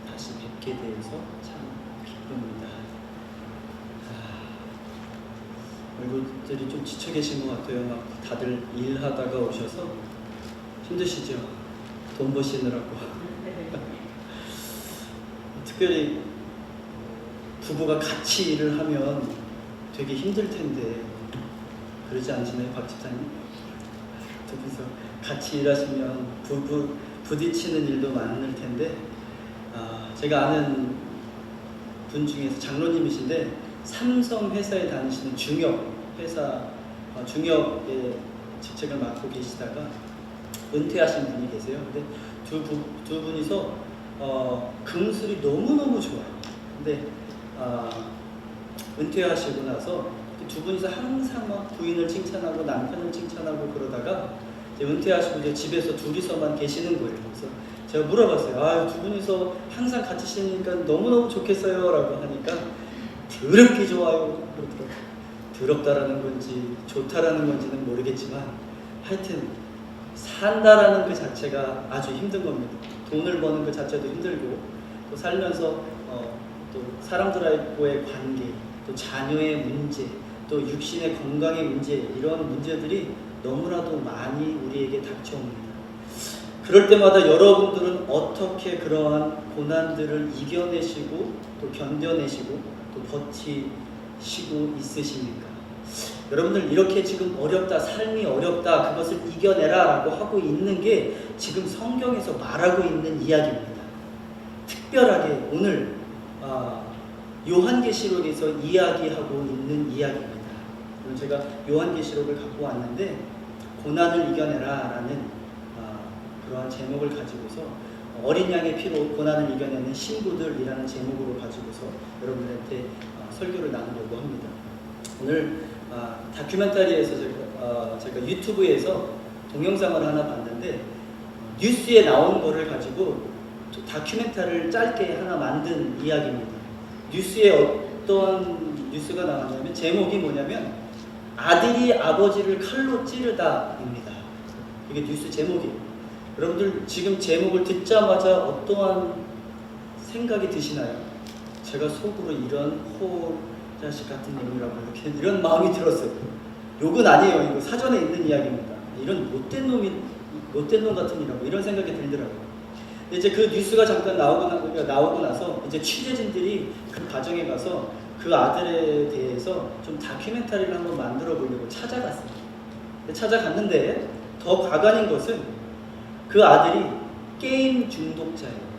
다시 뵙게 되어서 참 기쁩니다. 얼굴들이 좀 지쳐 계신 것 같아요. 막 다들 일하다가 오셔서 힘드시죠? 돈 버시느라고. 특별히 부부가 같이 일을 하면 되게 힘들 텐데 그러지 않으시나요, 박 집사님? 두 분이서 같이 일하시면 부딪히는 일도 많을 텐데 제가 아는 분 중에서 장로님이신데 삼성 회사에 다니시는 중역의 직책을 맡고 계시다가 은퇴하신 분이 계세요. 근데 두 분이서 금술이 너무너무 좋아요. 근데 은퇴하시고 나서 두 분이서 항상 막 부인을 칭찬하고 남편을 칭찬하고 그러다가 이제 은퇴하시고 이제 집에서 둘이서만 계시는 거예요. 그래서 제가 물어봤어요. 두 분이서 항상 같이 쉬니까 너무너무 좋겠어요 라고 하니까 더럽게 좋아요. 더럽다라는 건지 좋다라는 건지는 모르겠지만 하여튼 산다라는 그 자체가 아주 힘든 겁니다. 돈을 버는 그 자체도 힘들고 또 살면서 또 사람들과의 관계, 또 자녀의 문제, 또 육신의 건강의 문제, 이런 문제들이 너무나도 많이 우리에게 닥쳐옵니다. 그럴 때마다 여러분들은 어떻게 그러한 고난들을 이겨내시고 또 견뎌내시고 또 버티시고 있으십니까? 여러분들 이렇게 지금 어렵다, 삶이 어렵다, 그것을 이겨내라 라고 하고 있는 게 지금 성경에서 말하고 있는 이야기입니다. 특별하게 오늘 요한계시록에서 이야기하고 있는 이야기입니다. 오늘 제가 요한계시록을 갖고 왔는데 고난을 이겨내라 라는 그러한 제목을 가지고서 어린 양의 피로 고난을 이겨내는 신부들이라는 제목으로 가지고서 여러분들한테 설교를 나누려고 합니다. 오늘 다큐멘터리에서 제가 유튜브에서 동영상을 하나 봤는데 뉴스에 나온 거를 가지고 다큐멘터리를 짧게 하나 만든 이야기입니다. 뉴스에 어떤 뉴스가 나왔냐면 제목이 뭐냐면 아들이 아버지를 칼로 찌르다입니다. 이게 뉴스 제목이에요. 여러분들 지금 제목을 듣자마자 어떠한 생각이 드시나요? 제가 속으로 이런 자식 같은 놈이라고 이런 마음이 들었어요. 욕은 아니에요. 이거 사전에 있는 이야기입니다. 이런 못된 놈 같은 이라고 이런 생각이 들더라고요. 이제 그 뉴스가 잠깐 나오고 나서 이제 취재진들이 그 가정에 가서 그 아들에 대해서 좀 다큐멘터리를 한번 만들어 보려고 찾아갔습니다. 찾아갔는데 더 가관인 것은 그 아들이 게임 중독자예요.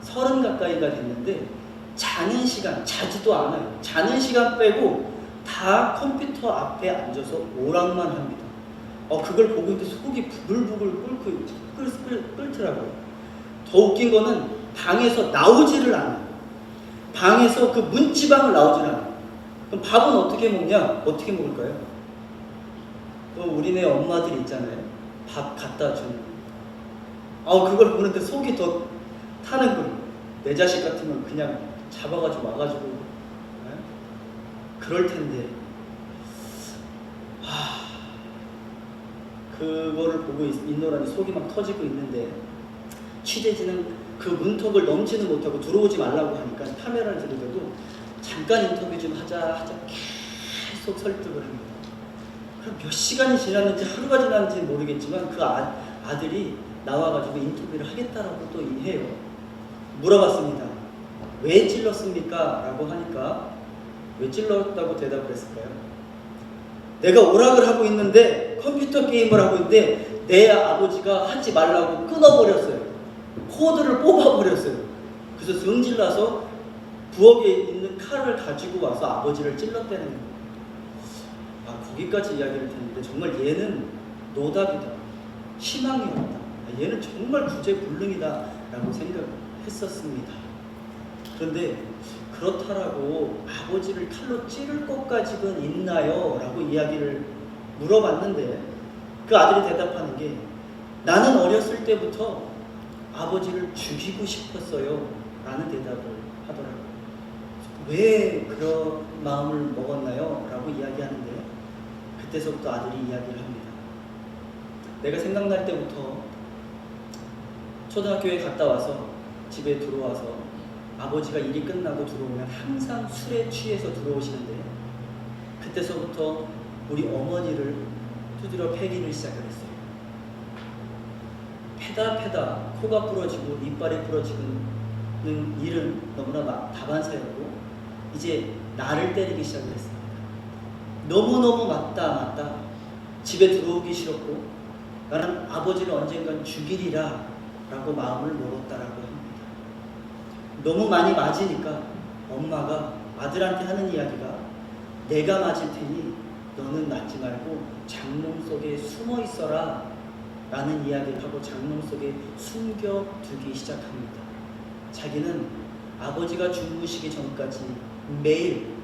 30 가까이가 됐는데 자는 시간, 자지도 않아요. 자는 시간 빼고 다 컴퓨터 앞에 앉아서 오락만 합니다. 그걸 보고 이렇게 속이 부글부글 끓더라고요. 더 웃긴 거는 방에서 나오지를 않아요. 방에서 그 문지방을 나오질 않아요. 그럼 밥은 어떻게 먹냐? 어떻게 먹을까요? 우리네 엄마들 있잖아요. 밥 갖다 주는. 그걸 보는데 속이 더 타는 거예요. 내 자식 같으면 그냥 잡아가지고 와가지고 그럴 텐데 그거를 보고 있노라니 속이 막 터지고 있는데 취재진은 그 문턱을 넘지는 못하고 들어오지 말라고 하니까 카메라를 들이대도 잠깐 인터뷰 좀 하자 계속 설득을 합니다. 그럼 몇 시간이 지났는지 하루가 지났는지 모르겠지만 그 아들이 나와가지고 인터뷰를 하겠다라고 또 해요. 물어봤습니다. 왜 찔렀습니까? 라고 하니까 왜 찔렀다고 대답을 했을까요? 내가 오락을 하고 있는데 컴퓨터 게임을 하고 있는데 내 아버지가 하지 말라고 끊어버렸어요. 코드를 뽑아버렸어요. 그래서 성질나서 부엌에 있는 칼을 가지고 와서 아버지를 찔렀다는 거예요. 거기까지 이야기를 듣는데 정말 얘는 노답이다. 희망이 없다. 얘는 정말 구제불능이다 라고 생각했었습니다. 그런데 그렇다라고 아버지를 칼로 찌를 것까지는 있나요? 라고 이야기를 물어봤는데 그 아들이 대답하는 게 나는 어렸을 때부터 아버지를 죽이고 싶었어요 라는 대답을 하더라고요. 왜 그런 마음을 먹었나요? 라고 이야기하는데 그때서부터 아들이 이야기를 합니다. 내가 생각날 때부터 초등학교에 갔다 와서 집에 들어와서 아버지가 일이 끝나고 들어오면 항상 술에 취해서 들어오시는데 그때서부터 우리 어머니를 두드려 패기를 시작을 했어요. 패다 코가 부러지고 이빨이 부러지는 일은 너무나 다반사였고 이제 나를 때리기 시작을 했습니다. 너무너무 맞다 집에 들어오기 싫었고 나는 아버지를 언젠간 죽이리라 라고 마음을 먹었다라고 합니다. 너무 많이 맞으니까 엄마가 아들한테 하는 이야기가 내가 맞을 테니 너는 맞지 말고 장롱 속에 숨어 있어라 라는 이야기를 하고 장롱 속에 숨겨두기 시작합니다. 자기는 아버지가 주무시기 전까지 매일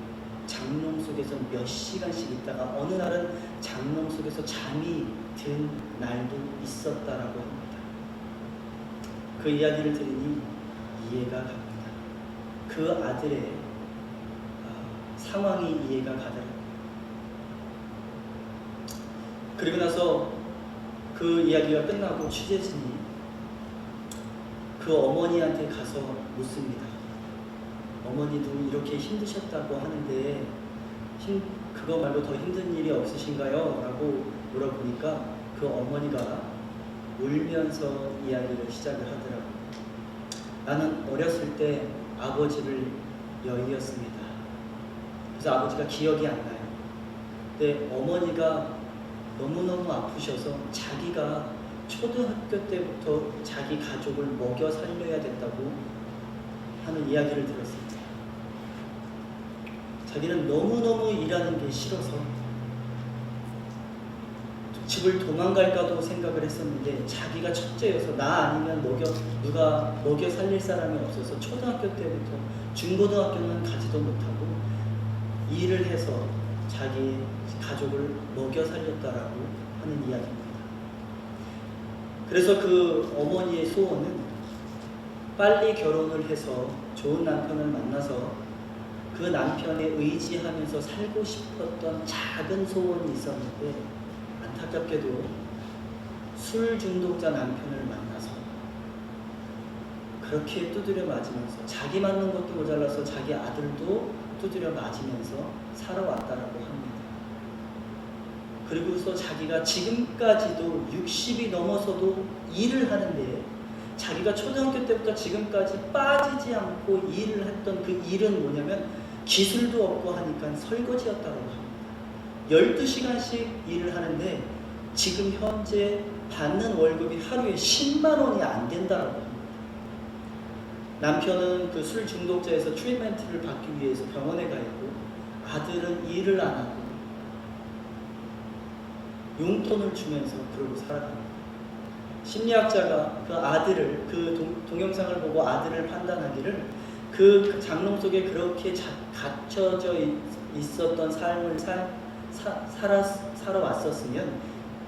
장롱 속에서 몇 시간씩 있다가 어느 날은 장롱 속에서 잠이 든 날도 있었다라고 합니다. 그 이야기를 들으니 이해가 갑니다. 그 아들의 상황이 이해가 가더라고요. 그리고 나서 그 이야기가 끝나고 취재진이 그 어머니한테 가서 묻습니다. 어머니도 이렇게 힘드셨다고 하는데 그거 말고 더 힘든 일이 없으신가요? 라고 물어보니까 그 어머니가 울면서 이야기를 시작을 하더라고요. 나는 어렸을 때 아버지를 여의었습니다. 그래서 아버지가 기억이 안 나요. 근데 어머니가 너무너무 아프셔서 자기가 초등학교 때부터 자기 가족을 먹여 살려야 된다고 하는 이야기를 들었습니다. 자기는 너무너무 일하는 게 싫어서 집을 도망갈까도 생각을 했었는데 자기가 첫째여서 나 아니면 누가 먹여 살릴 사람이 없어서 초등학교 때부터 중고등학교는 가지도 못하고 일을 해서 자기 가족을 먹여 살렸다라고 하는 이야기입니다. 그래서 그 어머니의 소원은 빨리 결혼을 해서 좋은 남편을 만나서 그 남편에 의지하면서 살고 싶었던 작은 소원이 있었는데 안타깝게도 술 중독자 남편을 만나서 그렇게 두드려 맞으면서 자기 맞는 것도 모자라서 자기 아들도 두드려 맞으면서 살아왔다라고 합니다. 그리고서 자기가 지금까지도 60이 넘어서도 일을 하는데 자기가 초등학교 때부터 지금까지 빠지지 않고 일을 했던 그 일은 뭐냐면 기술도 없고 하니까 설거지였다고 합니다. 12시간씩 일을 하는데 지금 현재 받는 월급이 하루에 10만 원이 안 된다고 합니다. 남편은 그 술 중독자에서 트리트먼트를 받기 위해서 병원에 가 있고 아들은 일을 안 하고 용돈을 주면서 그러고 살아갑니다. 심리학자가 그 아들을 그 동영상을 보고 아들을 판단하기를 그 장롱 속에 그렇게 갇혀져 있었던 삶을 살아왔었으면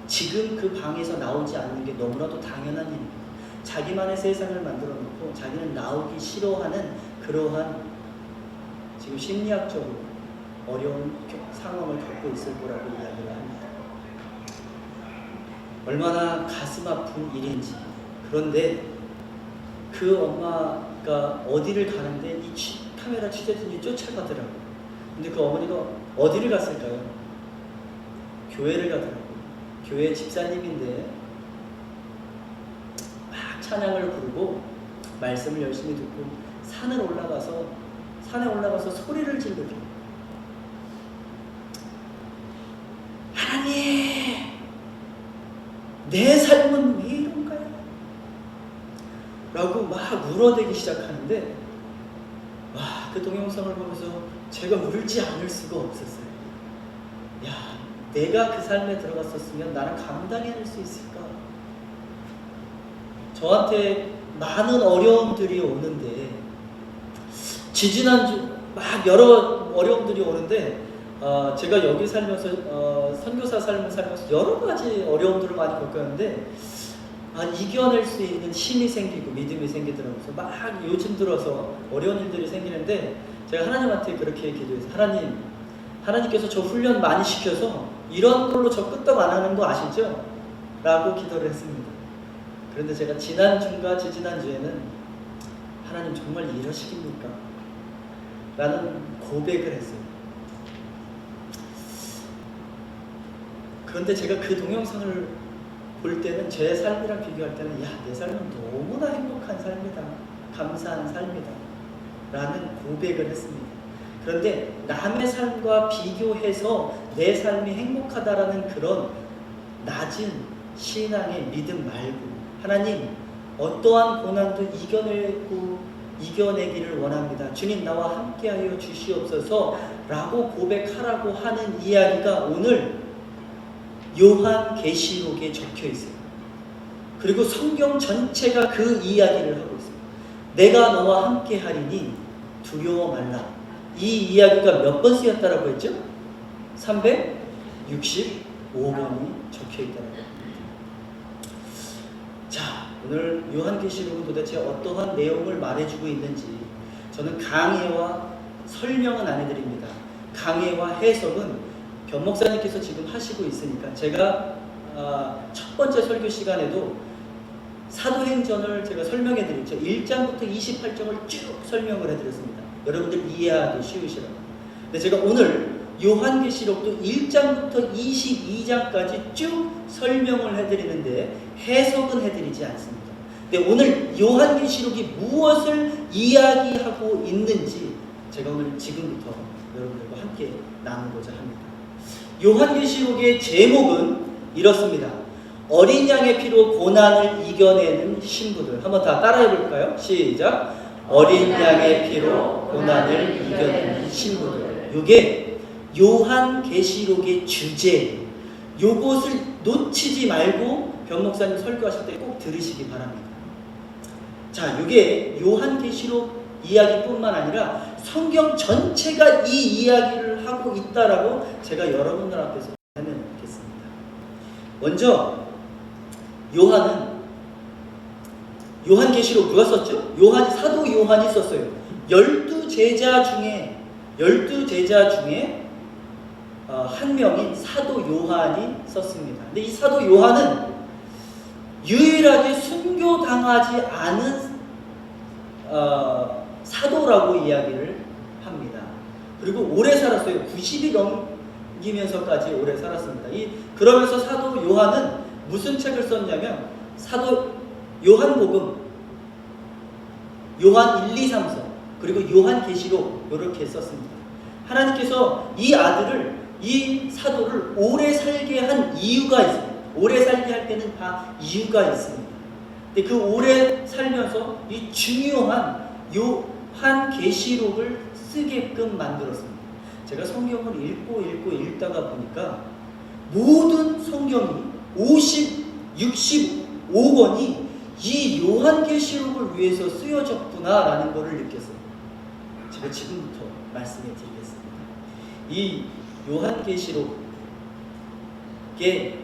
지금 그 방에서 나오지 않는 게 너무나도 당연한 일입니다. 자기만의 세상을 만들어 놓고 자기는 나오기 싫어하는 그러한 지금 심리학적으로 어려운 상황을 겪고 있을 거라고 이야기를 합니다. 얼마나 가슴 아픈 일인지. 그런데 그 엄마가 어디를 가는데 이 카메라 취재진이 쫓아가더라고요. 근데 그 어머니가 어디를 갔을까요? 교회를 가더라고요. 교회 집사님인데 막 찬양을 부르고 말씀을 열심히 듣고 산에 올라가서 소리를 지르더라고요. 하나님, 내 삶은 왜 이런가요? 라고 막 울어대기 시작하는데 그 동영상을 보면서 제가 울지 않을 수가 없었어요. 야, 내가 그 삶에 들어갔었으면 나는 감당해낼 수 있을까? 저한테 많은 어려움들이 오는데 지지난주 막 여러 어려움들이 오는데 제가 여기 살면서 선교사 삶을 살면서 여러 가지 어려움들을 많이 겪었는데 이겨낼 수 있는 힘이 생기고 믿음이 생기더라고요. 막 요즘 들어서 어려운 일들이 생기는데 제가 하나님한테 그렇게 기도해서 하나님께서 저 훈련 많이 시켜서 이런 걸로 저 끄떡 안 하는 거 아시죠? 라고 기도를 했습니다. 그런데 제가 지난주인가 지지난주에는 하나님 정말 이러시깁니까? 라는 고백을 했어요. 그런데 제가 그 동영상을 볼 때는 제 삶이랑 비교할 때는 내 삶은 너무나 행복한 삶이다. 감사한 삶이다. 라는 고백을 했습니다. 그런데 남의 삶과 비교해서 내 삶이 행복하다라는 그런 낮은 신앙의 믿음 말고 하나님 어떠한 고난도 이겨내기를 원합니다. 주님 나와 함께하여 주시옵소서 라고 고백하라고 하는 이야기가 오늘 요한계시록에 적혀 있어요. 그리고 성경 전체가 그 이야기를 하고 있어요. 내가 너와 함께하리니 두려워 말라. 이 이야기가 몇 번 쓰였다라고 했죠? 365번이 적혀 있다라고 합니다. 자, 오늘 요한계시록은 도대체 어떠한 내용을 말해주고 있는지 저는 강해와 설명은 안 해드립니다. 강해와 해석은 변 목사님께서 지금 하시고 있으니까 제가 첫 번째 설교 시간에도 사도행전을 제가 설명해 드렸죠. 1장부터 28장을 쭉 설명을 해드렸습니다. 여러분들 이해하기 쉬우시라고. 근데 제가 오늘 요한계시록도 1장부터 22장까지 쭉 설명을 해드리는데 해석은 해드리지 않습니다. 근데 오늘 요한계시록이 무엇을 이야기하고 있는지 제가 오늘 지금부터 여러분들과 함께 나누고자 합니다. 요한계시록의 제목은 이렇습니다. 어린 양의 피로 고난을 이겨내는 신부들. 한번 다 따라해 볼까요? 시작. 어린 양의 피로 고난을 이겨내는 신부들. 이게 요한계시록의 주제. 요것을 놓치지 말고 변 목사님 설교하실 때 꼭 들으시기 바랍니다. 자, 이게 요한계시록 이야기뿐만 아니라 성경 전체가 이 이야기를 하고 있다라고 제가 여러분들 앞에서 해내겠습니다. 먼저 요한계시록 누가 썼죠? 사도 요한이 썼어요. 12제자 중에 한 명인 사도 요한이 썼습니다. 근데 이 사도 요한은 유일하게 순교당하지 않은 사도라고 이야기를 합니다. 그리고 오래 살았어요. 90이 넘기면서까지 오래 살았습니다. 그러면서 사도 요한은 무슨 책을 썼냐면 사도 요한복음, 요한 1, 2, 3서 그리고 요한계시록 이렇게 썼습니다. 하나님께서 이 사도를 오래 살게 한 이유가 있습니다. 오래 살게 할 때는 다 이유가 있습니다. 근데 그 오래 살면서 이 중요한 요한계시록을 쓰게끔 만들었습니다. 제가 성경을 읽고 읽다가 보니까 모든 성경이 65권이 이 요한계시록을 위해서 쓰여졌구나라는 것을 느꼈어요. 제가 지금부터 말씀해 드리겠습니다. 이 요한계시록의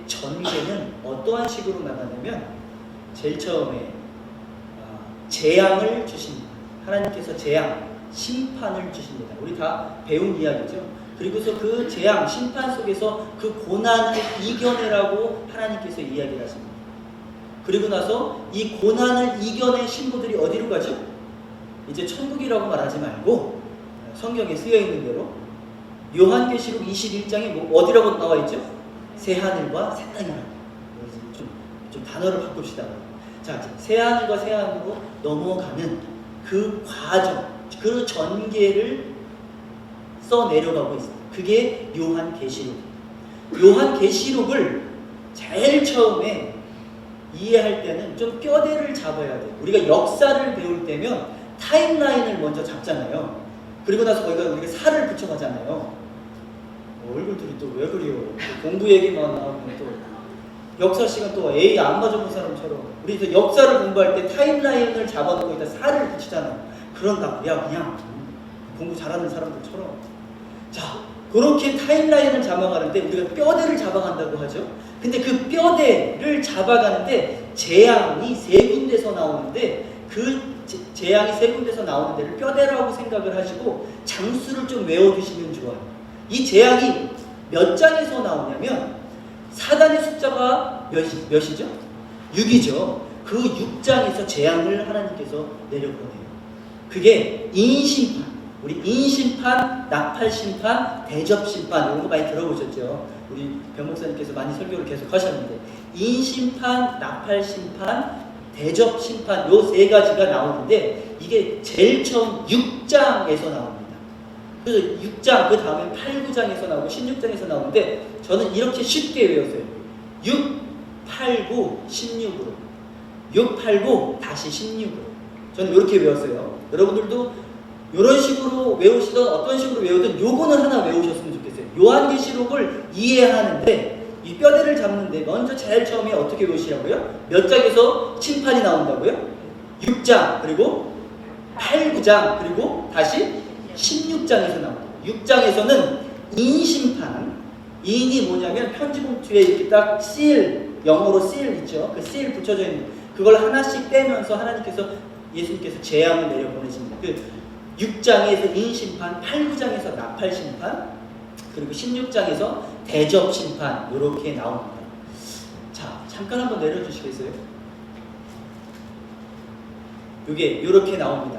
전개는 어떠한 식으로 나가냐면 제일 처음에 재앙을 주십니다. 하나님께서 심판을 주십니다. 우리 다 배운 이야기죠. 그리고서 그 재앙, 심판 속에서 그 고난을 이겨내라고 하나님께서 이야기를 하십니다. 그리고 나서 이 고난을 이겨낸 신부들이 어디로 가죠? 이제 천국이라고 말하지 말고 성경에 쓰여있는 대로 요한계시록 21장에 어디라고 나와 있죠? 새하늘과 새 땅이라고. 좀 단어를 바꿉시다. 자, 새하늘과 새 하늘로 넘어가는 그 과정, 그 전개를 써내려가고 있습니다. 그게 요한계시록입니다. 요한계시록을 제일 처음에 이해할 때는 좀 뼈대를 잡아야 돼요. 우리가 역사를 배울 때면 타임라인을 먼저 잡잖아요. 그리고 나서 우리가 살을 붙여가잖아요. 얼굴들이 또 왜 그래요? 공부 얘기만 하면 또 역사 시간 또 A 안 맞아본 사람처럼 우리 역사를 공부할 때 타임라인을 잡아놓고 일단 살을 붙이잖아요. 그런다고 그냥 공부 잘하는 사람들처럼. 자, 그렇게 타임라인을 잡아가는데 우리가 뼈대를 잡아간다고 하죠. 근데 그 뼈대를 잡아가는데 재앙이 세 군데서 나오는데 그 재앙이 세 군데서 나오는 데를 뼈대라고 생각을 하시고 장수를 좀 외워두시면 좋아요. 이 재앙이 몇 장에서 나오냐면 사단의 숫자가 몇이죠? 6이죠. 그 6장에서 재앙을 하나님께서 내려보내요. 그게 인심판, 우리 인심판, 나팔심판, 대접심판 이런 거 많이 들어보셨죠? 우리 변 목사님께서 많이 설교를 계속 하셨는데 인심판, 나팔심판, 대접심판 요 세 가지가 나오는데 이게 제일 처음 6장에서 나옵니다. 그래서 6장, 그 다음에 8, 9장에서 나오고 16장에서 나오는데 저는 이렇게 쉽게 외웠어요. 6, 8, 9, 16으로 6, 8, 9, 다시 16으로 저는 이렇게 외웠어요. 여러분들도 이런 식으로 외우시던 어떤 식으로 외우든 요거는 하나 외우셨으면 좋겠어요. 요한계시록을 이해하는데 이 뼈대를 잡는데 먼저 제일 처음에 어떻게 외우시라고요? 몇 장에서 심판이 나온다고요? 6장, 그리고 8, 9장, 그리고 다시 16장에서 나옵니다. 6장에서는 인심판, 인이 뭐냐면 편지 봉투에 이렇게 딱 실, 영어로 실 있죠? 그 실 붙여져 있는 그걸 하나씩 떼면서 하나님께서 예수님께서 재앙을 내려 보내십니다. 그 6장에서 인심판, 8, 9장에서 나팔심판, 그리고 16장에서 대접심판 이렇게 나옵니다. 자, 잠깐 한번 내려주시겠어요? 요게 이렇게 나옵니다.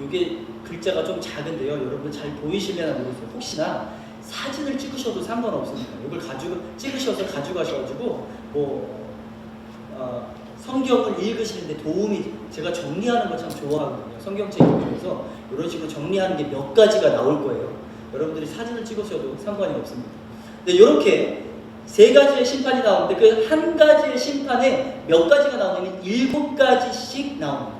요게 글자가 좀 작은데요. 여러분 잘 보이시려나 모르겠어요. 혹시나 사진을 찍으셔도 상관없습니다. 이걸 찍으셔서 가져가셔가지고 성경을 읽으시는데 도움이, 제가 정리하는 걸 참 좋아하거든요. 성경책에 보면서 이런 식으로 정리하는 게 몇 가지가 나올 거예요. 여러분들이 사진을 찍으셔도 상관이 없습니다. 근데 이렇게 세 가지의 심판이 나오는데 그 한 가지의 심판에 몇 가지가 나오냐면 7가지씩 나옵니다.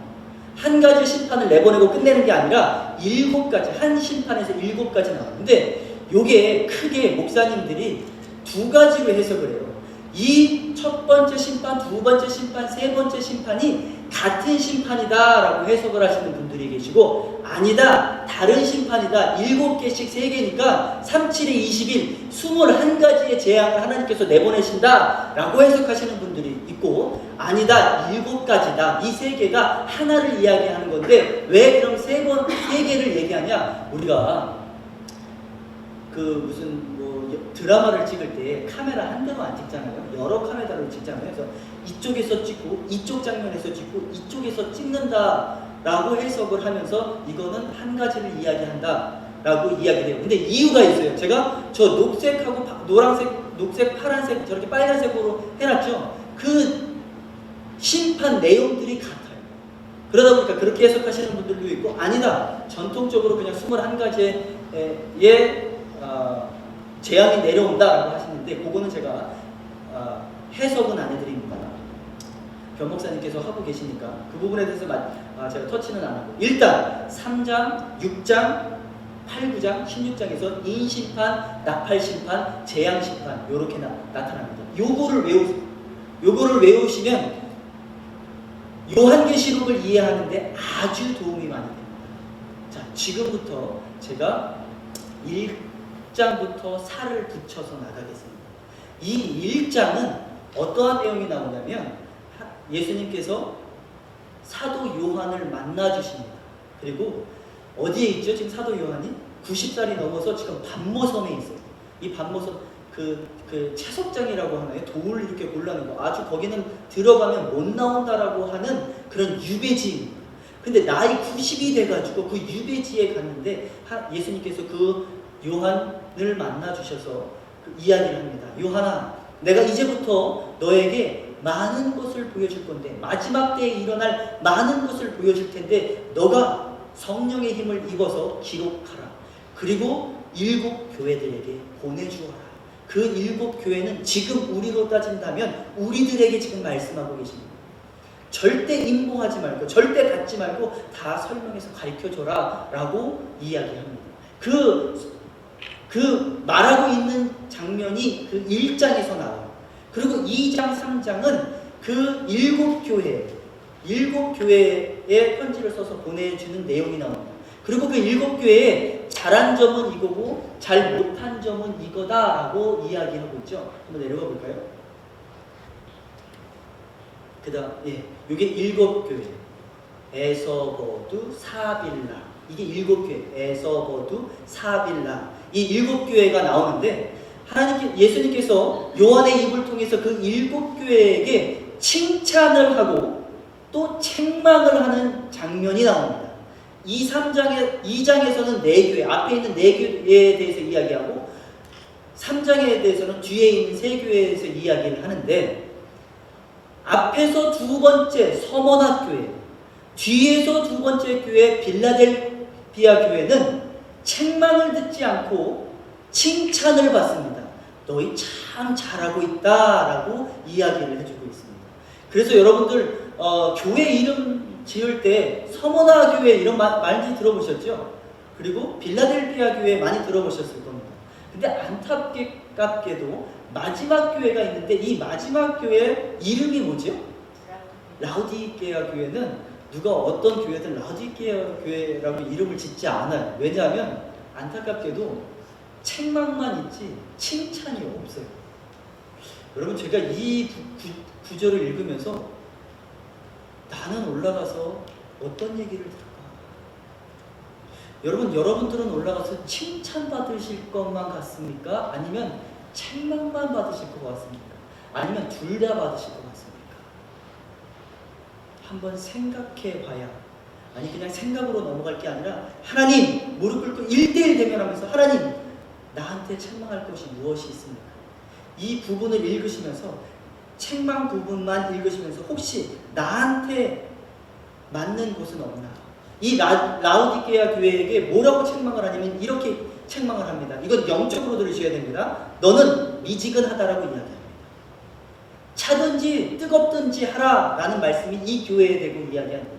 한 가지 심판을 내보내고 끝내는 게 아니라 7가지, 한 심판에서 7가지 나오는데 요게 크게 목사님들이 두 가지로 해석을 해요. 이 첫 번째 심판, 두 번째 심판, 세 번째 심판이 같은 심판이다 라고 해석을 하시는 분들이 계시고, 아니다, 다른 심판이다, 7개씩 3개니까 3, 7에 21, 21가지의 재앙을 하나님께서 내보내신다 라고 해석하시는 분들이 있고, 아니다, 7가지다, 이 3개가 하나를 이야기하는 건데 왜 그럼 3개를 얘기하냐. 우리가 드라마를 찍을 때 카메라 한 대로 안 찍잖아요. 여러 카메라로 찍잖아요. 그래서 이쪽에서 찍고 이쪽 장면에서 찍고 이쪽에서 찍는다 라고 해석을 하면서 이거는 한 가지를 이야기한다 라고 이야기를 해요. 근데 이유가 있어요. 제가 저 녹색하고 노란색, 녹색, 파란색, 저렇게 빨간색으로 해놨죠. 그 심판 내용들이 같아요. 그러다 보니까 그렇게 해석하시는 분들도 있고, 아니다, 전통적으로 그냥 21가지의 재앙이 내려온다라고 하시는데, 그거는 제가 해석은 안 해드립니다. 변 목사님께서 하고 계시니까 그 부분에 대해서 제가 터치는 안 하고, 일단 3장, 6장, 8, 9장, 16장에서 인심판, 나팔심판, 재앙심판 요렇게 나타납니다. 요거를 외우시면 요한계시록을 이해하는데 아주 도움이 많이 됩니다. 자, 지금부터 제가 1장부터 4를 붙여서 나가겠습니다. 이 1장은 어떠한 내용이 나오냐면 예수님께서 사도 요한을 만나주십니다. 그리고 어디에 있죠? 지금 사도 요한이 90살이 넘어서 지금 반모섬에 있어요. 이 반모섬 그 채석장이라고 하나요? 돌 이렇게 골라놓은 거, 아주 거기는 들어가면 못 나온다라고 하는 그런 유배지입니다. 근데 나이 90이 돼가지고 그 유배지에 갔는데 예수님께서 그 요한을 만나주셔서 이야기를 합니다. 요한아, 내가 이제부터 너에게 많은 것을 보여줄 건데, 마지막 때에 일어날 많은 것을 보여줄 텐데 너가 성령의 힘을 입어서 기록하라. 그리고 7 교회들에게 보내주어라. 그 7 교회는 지금 우리로 따진다면 우리들에게 지금 말씀하고 계십니다. 절대 인봉하지 말고, 절대 갖지 말고 다 설명해서 가르쳐줘라 라고 이야기합니다. 그 말하고 있는 장면이 그 1장에서 나와요. 그리고 2장, 3장은 그 7 교회에 편지를 써서 보내주는 내용이 나옵니다. 그리고 그 7 교회에 잘한 점은 이거고 잘 못한 점은 이거다라고 이야기하고 있죠. 한번 내려가 볼까요? 그 다음, 이게 7 교회. 에서버두, 사빌라. 이게 7 교회. 에서버두, 사빌라. 이 7 교회가 나오는데, 예수님께서 요한의 입을 통해서 그 7 교회에게 칭찬을 하고 또 책망을 하는 장면이 나옵니다. 2장에서는 네 교회, 앞에 있는 네 교회에 대해서 이야기하고 3장에 대해서는 뒤에 있는 세 교회에 대해서 이야기를 하는데, 앞에서 두 번째 서머나 교회, 뒤에서 두 번째 교회 빌라델비아 교회는 책망을 듣지 않고 칭찬을 받습니다. 너희 참 잘하고 있다라고 이야기를 해주고 있습니다. 그래서 여러분들 교회 이름 지을 때 서머나 교회 이런 많이 들어보셨죠? 그리고 빌라델비아 교회 많이 들어보셨을 겁니다. 근데 안타깝게도 마지막 교회가 있는데 이 마지막 교회 이름이 뭐죠? 라우디게아 교회는 누가 어떤 교회든 라우디게아 교회라고 이름을 짓지 않아요. 왜냐하면 안타깝게도 책망만 있지 칭찬이 없어요. 여러분, 제가 이 구절을 읽으면서 나는 올라가서 어떤 얘기를 들을까? 여러분들은 올라가서 칭찬받으실 것만 같습니까? 아니면 책망만 받으실 것 같습니까? 아니면 둘 다 받으실 것 같습니까? 한번 생각해 봐야, 아니 그냥 생각으로 넘어갈 게 아니라 하나님 무릎 꿇고 1대1 대면하면서 하나님 나한테 책망할 것이 무엇이 있습니까? 이 부분을 읽으시면서 책망 부분만 읽으시면서 혹시 나한테 맞는 곳은 없나? 이 라우디게아 교회에게 뭐라고 책망을 하냐면 이렇게 책망을 합니다. 이건 영적으로 들으셔야 됩니다. 너는 미지근하다라고 이야기합니다. 차든지 뜨겁든지 하라 라는 말씀이 이 교회에 대고 이야기합니다.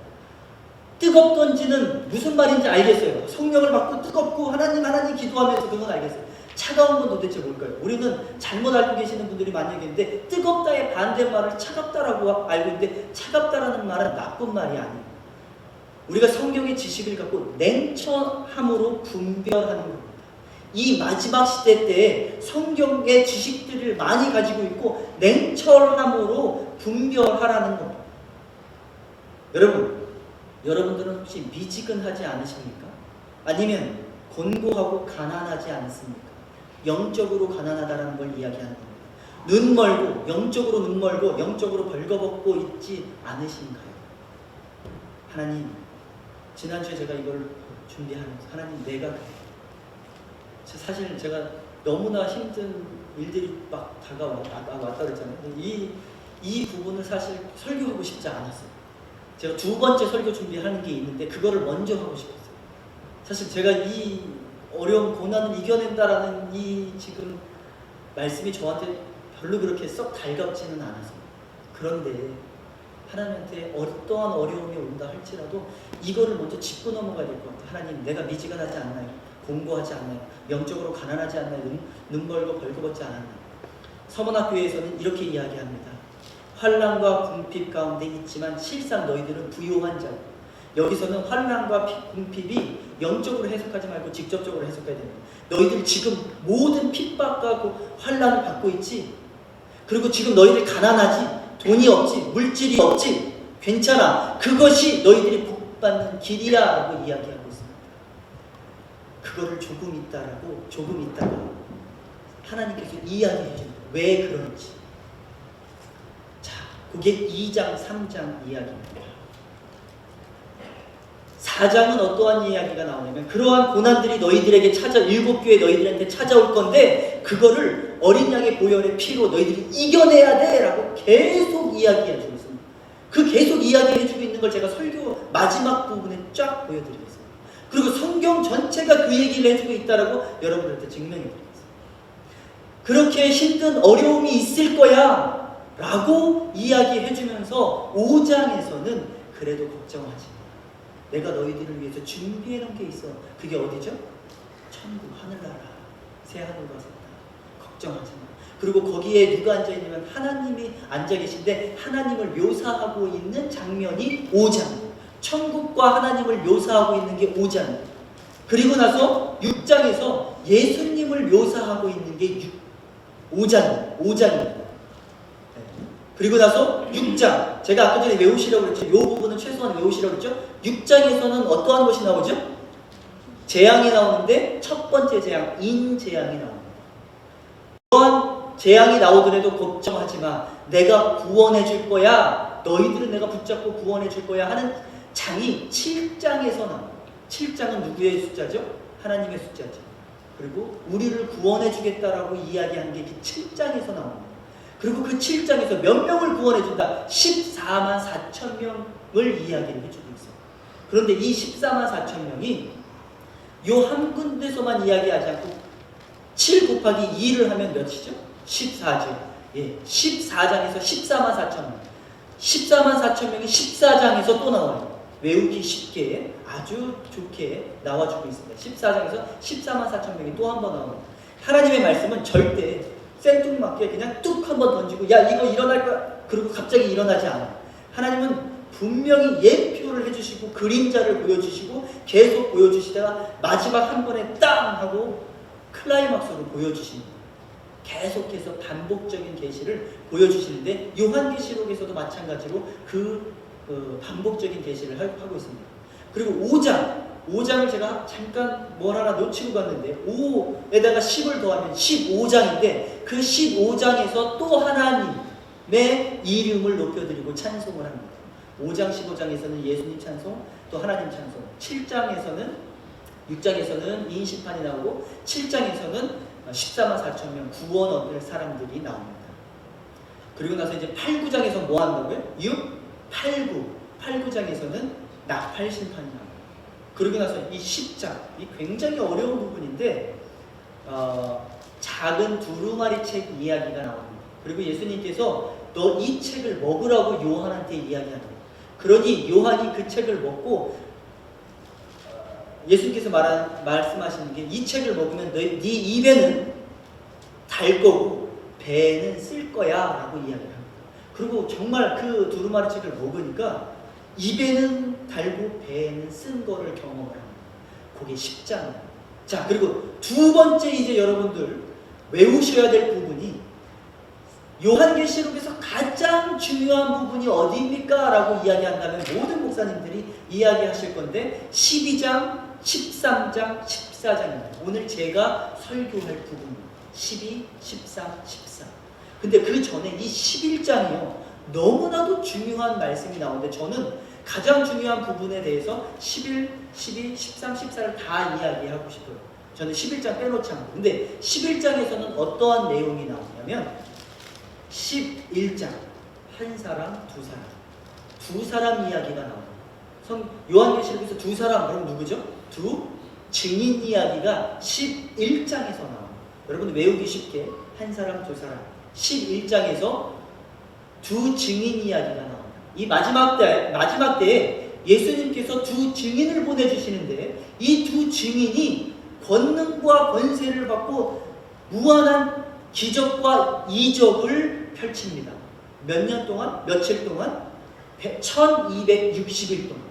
뜨겁든지는 무슨 말인지 알겠어요. 성령을 받고 뜨겁고 하나님 기도하면서 그건 알겠어요. 차가운 건 도대체 뭘까요? 우리는 잘못 알고 계시는 분들이 많이 계신데 뜨겁다의 반대말을 차갑다라고 알고 있는데 차갑다라는 말은 나쁜 말이 아니에요. 우리가 성경의 지식을 갖고 냉철함으로 분별하는 겁니다. 이 마지막 시대 때에 성경의 지식들을 많이 가지고 있고 냉철함으로 분별하라는 겁니다. 여러분들은 혹시 미지근하지 않으십니까? 아니면 곤고하고 가난하지 않습니까? 영적으로 가난하다는 걸 이야기하는 겁니다. 눈 멀고 영적으로 눈 멀고 영적으로 벌거벗고 있지 않으신가요? 하나님, 지난주에 제가 이걸 준비하면서 하나님 내가 그래. 사실 제가 너무나 힘든 일들이 막 왔다 그랬잖아요. 이 부분을 사실 설교하고 싶지 않았어요. 제가 두 번째 설교 준비하는 게 있는데 그거를 먼저 하고 싶었어요. 사실 제가 이 어려운 고난을 이겨낸다라는 이 지금 말씀이 저한테 별로 그렇게 썩 달갑지는 않았어요. 그런데 하나님한테 어떠한 어려움이 온다 할지라도 이거를 먼저 짚고 넘어가야 될 것 같아요. 하나님, 내가 미지근하지 않나요? 공고하지 않나요? 영적으로 가난하지 않나요? 눈 멀고 벌거벗지 않았나요? 서머나교회에서는 이렇게 이야기합니다. 환난과 궁핍 가운데 있지만 실상 너희들은 부요한 자고. 여기서는 환난과 궁핍이 영적으로 해석하지 말고 직접적으로 해석해야 됩니다. 너희들 지금 모든 핍박과 환난을 받고 있지? 그리고 지금 너희들 가난하지? 돈이 없지? 물질이 없지? 괜찮아. 그것이 너희들이 복받는 길이야 라고 이야기하고 있습니다. 그거를 조금 있다가 하나님께서 이야기해 줍니다. 왜 그런지. 자, 그게 2장, 3장 이야기입니다. 4장은 어떠한 이야기가 나오냐면 그러한 고난들이 너희들에게 일곱 교회 너희들한테 찾아올 건데 그거를 어린 양의 보혈의 피로 너희들이 이겨내야 돼 라고 계속 이야기해 주고 있습니다. 그 계속 이야기해 주고 있는 걸 제가 설교 마지막 부분에 쫙 보여드리겠습니다. 그리고 성경 전체가 그 얘기를 해주고 있다라고 여러분들한테 증명해 드리겠습니다. 그렇게 힘든 어려움이 있을 거야 라고 이야기해 주면서 5장에서는 그래도 걱정하지 마. 내가 너희들을 위해서 준비해 놓은 게 있어. 그게 어디죠? 천국, 하늘나라, 새하늘과 새 땅. 걱정하지 마. 그리고 거기에 누가 앉아있냐면 하나님이 앉아 계신데 하나님을 묘사하고 있는 장면이 5장. 천국과 하나님을 묘사하고 있는 게 5장. 그리고 나서 6장에서 예수님을 묘사하고 있는 게 5장입니다. 그리고 나서 6장, 제가 아까 전에 외우시라고 그랬죠. 이 부분은 최소한 외우시라고 그랬죠. 6장에서는 어떠한 것이 나오죠? 재앙이 나오는데 첫 번째 재앙, 인재앙이 나옵니다. 또한 재앙이 나오더라도 걱정하지 마. 내가 구원해 줄 거야. 너희들은 내가 붙잡고 구원해 줄 거야 하는 장이 7장에서 나옵니다. 7장은 누구의 숫자죠? 하나님의 숫자죠. 그리고 우리를 구원해 주겠다라고 이야기한 게 그 7장에서 나옵니다. 그리고 그 7장에서 몇 명을 구원해 준다? 14만 4천 명을 이야기를 해주고 있어요. 그런데 이 14만 4천 명이 요 한 군데서만 이야기하지 않고 7 곱하기 2를 하면 몇이죠? 14죠. 예, 14장에서 14만 4천 명. 14만 4천 명이 14장에서 또 나와요. 외우기 쉽게 아주 좋게 나와주고 있습니다. 14장에서 14만 4천 명이 또 한 번 나옵니다. 하나님의 말씀은 절대 생뚱맞게 그냥 뚝 한 번 던지고 야 이거 일어날 거야 그리고 갑자기 일어나지 않아요. 하나님은 분명히 예표를 해주시고 그림자를 보여주시고 계속 보여주시다가 마지막 한 번에 땅 하고 클라이막스로 보여주십니다. 계속해서 반복적인 계시를 보여주시는데 요한계시록에서도 마찬가지로 그 반복적인 계시를 하고 있습니다. 그리고 5장을 제가 잠깐 뭘 하나 놓치고 갔는데 5에다가 10을 더하면 15장인데 그 15장에서 또 하나님의 이름을 높여드리고 찬송을 합니다. 5장 15장에서는 예수님 찬송 또 하나님 찬송 6장에서는 인심판이 나오고 7장에서는 14만 4천 명 구원 얻을 사람들이 나옵니다. 그리고 나서 이제 8, 9장에서 뭐 한다고요? 8, 9장에서는 나팔 심판이 나옵니다. 그리고 나서 이 10장, 이 굉장히 어려운 부분인데 작은 두루마리 책 이야기가 나옵니다. 그리고 예수님께서 너 이 책을 먹으라고 요한한테 이야기합니다. 그러니 요한이 그 책을 먹고 예수님께서 말씀하시는 게 이 책을 먹으면 네 입에는 달 거고 배에는 쓸 거야 라고 이야기를 합니다. 그리고 정말 그 두루마리 책을 먹으니까 입에는 달고 배에는 쓴 거를 경험을 합니다. 그게 10장이에요. 자, 그리고 두 번째 이제 여러분들 외우셔야 될 부분이 요한계시록에서 가장 중요한 부분이 어디입니까? 라고 이야기한다면 모든 목사님들이 이야기하실 건데 12장, 13장, 14장입니다. 오늘 제가 설교할 부분입니다. 12, 13, 14. 근데 그 전에 이 11장이요. 너무나도 중요한 말씀이 나오는데 저는 가장 중요한 부분에 대해서 11, 12, 13, 14를 다 이야기하고 싶어요. 저는 11장 빼놓지 않고. 근데 11장에서는 어떠한 내용이 나오냐면 11장 한 사람, 두 사람 이야기가 나옵니다. 요한계시록에서 두 사람 그럼 누구죠? 두 증인 이야기가 11장에서 나옵니다. 여러분 외우기 쉽게 한 사람, 두 사람 11장에서 두 증인 이야기가 나옵니다. 이 마지막 때에 예수님께서 두 증인을 보내주시는데 이 두 증인이 권능과 권세를 받고 무한한 기적과 이적을 펼칩니다. 몇 년 동안? 며칠 동안? 1260일 동안.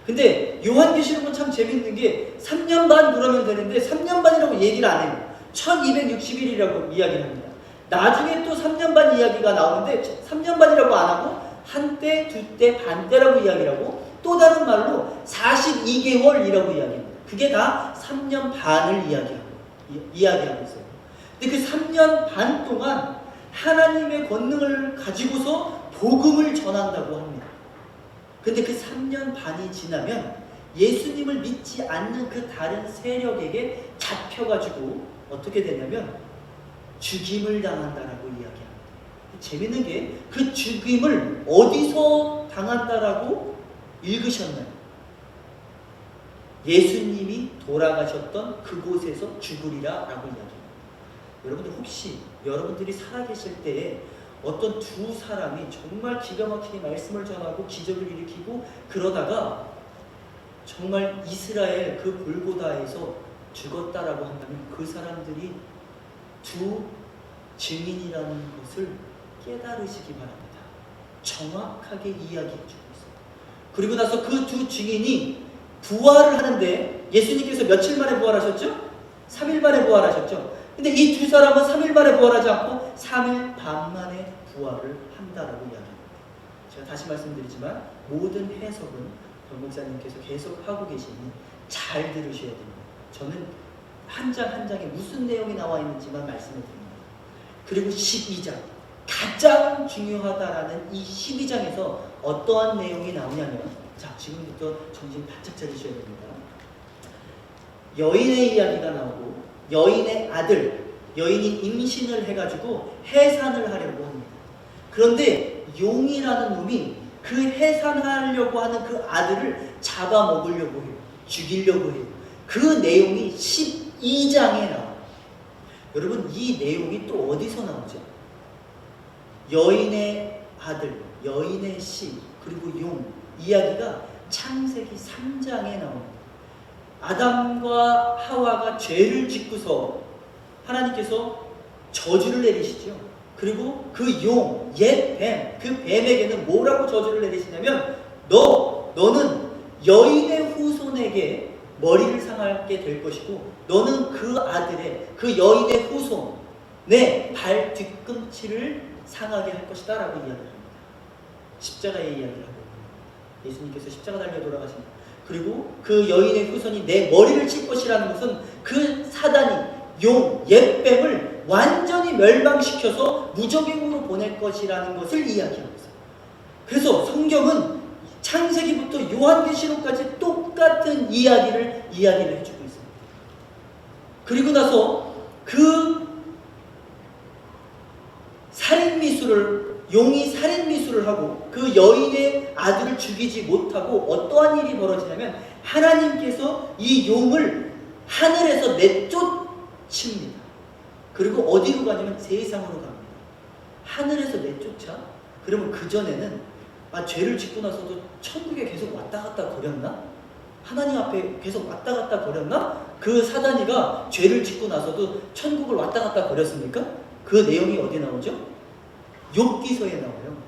근데 요한계시록은 참 재밌는 게 3년 반 그러면 되는데 3년 반이라고 얘기를 안 해요. 1260일이라고 이야기를 합니다. 나중에 또 3년 반 이야기가 나오는데 3년 반이라고 안 하고 한때, 두때, 반때라고 이야기를 하고 또 다른 말로 42개월이라고 이야기합니다. 그게 다 3년 반을 이야기하고 있어요. 근데 그 3년 반 동안 하나님의 권능을 가지고서 복음을 전한다고 합니다. 근데 그 3년 반이 지나면 예수님을 믿지 않는 그 다른 세력에게 잡혀가지고 어떻게 되냐면 죽임을 당한다라고 이야기합니다. 재밌는 게 그 죽임을 어디서 당한다라고 읽으셨나요? 예수님이 돌아가셨던 그곳에서 죽으리라라고 이야기합니다. 여러분들 혹시 여러분들이 살아계실 때에 어떤 두 사람이 정말 기가 막히게 말씀을 전하고 기적을 일으키고 그러다가 정말 이스라엘 그 골고다에서 죽었다라고 한다면 그 사람들이 두 증인이라는 것을 깨달으시기 바랍니다. 정확하게 이야기해 주고 있어요. 그리고 나서 그 두 증인이 부활을 하는데 예수님께서 며칠 만에 부활하셨죠? 3일 만에 부활하셨죠? 근데 이 두 사람은 3일 만에 부활하지 않고 3일 반 만에 부활을 한다라고 이야기합니다. 제가 다시 말씀드리지만 모든 해석은 권 목사님께서 계속 하고 계시니 잘 들으셔야 됩니다. 저는 한 장 한 장에 무슨 내용이 나와 있는지만 말씀을 드립니다. 그리고 12장 가장 중요하다라는 이 12장에서 어떠한 내용이 나오냐면 자 지금부터 정신 바짝 차리셔야 됩니다. 여인의 이야기가 나오고 여인의 아들, 여인이 임신을 해가지고 해산을 하려고 합니다. 그런데 용이라는 놈이 그 해산하려고 하는 그 아들을 잡아먹으려고 해요. 죽이려고 해요. 그 내용이 12장에 나와요. 여러분, 이 내용이 또 어디서 나오죠? 여인의 아들, 여인의 씨, 그리고 용 이야기가 창세기 3장에 나옵니다. 아담과 하와가 죄를 짓고서 하나님께서 저주를 내리시죠. 그리고 그 용, 옛 뱀, 그 뱀에게는 뭐라고 저주를 내리시냐면 너는 여인의 후손에게 머리를 상하게 될 것이고 너는 그 아들의, 그 여인의 후손의 발 뒤꿈치를 상하게 할 것이다 라고 이야기를 합니다. 십자가의 이야기를 하고 예수님께서 십자가 달려 돌아가십니다. 그리고 그 여인의 후손이 내 머리를 칠 것이라는 것은 그 사단이 용, 옛뱀을 완전히 멸망시켜서 무적행으로 보낼 것이라는 것을 이야기하고 있어요. 그래서 성경은 창세기부터 요한계시록까지 똑같은 이야기를 해주고 있습니다. 그리고 나서 그 용이 살인미수를 하고 그 여인의 아들을 죽이지 못하고 어떠한 일이 벌어지냐면 하나님께서 이 용을 하늘에서 내쫓습니다. 그리고 어디로 가냐면 세상으로 갑니다. 하늘에서 내쫓아? 그러면 그전에는 죄를 짓고 나서도 천국에 계속 왔다 갔다 거렸나? 하나님 앞에 계속 왔다 갔다 거렸나? 그 사단이가 죄를 짓고 나서도 천국을 왔다 갔다 거렸습니까? 그 내용이 어디 나오죠? 욥기서에 나와요.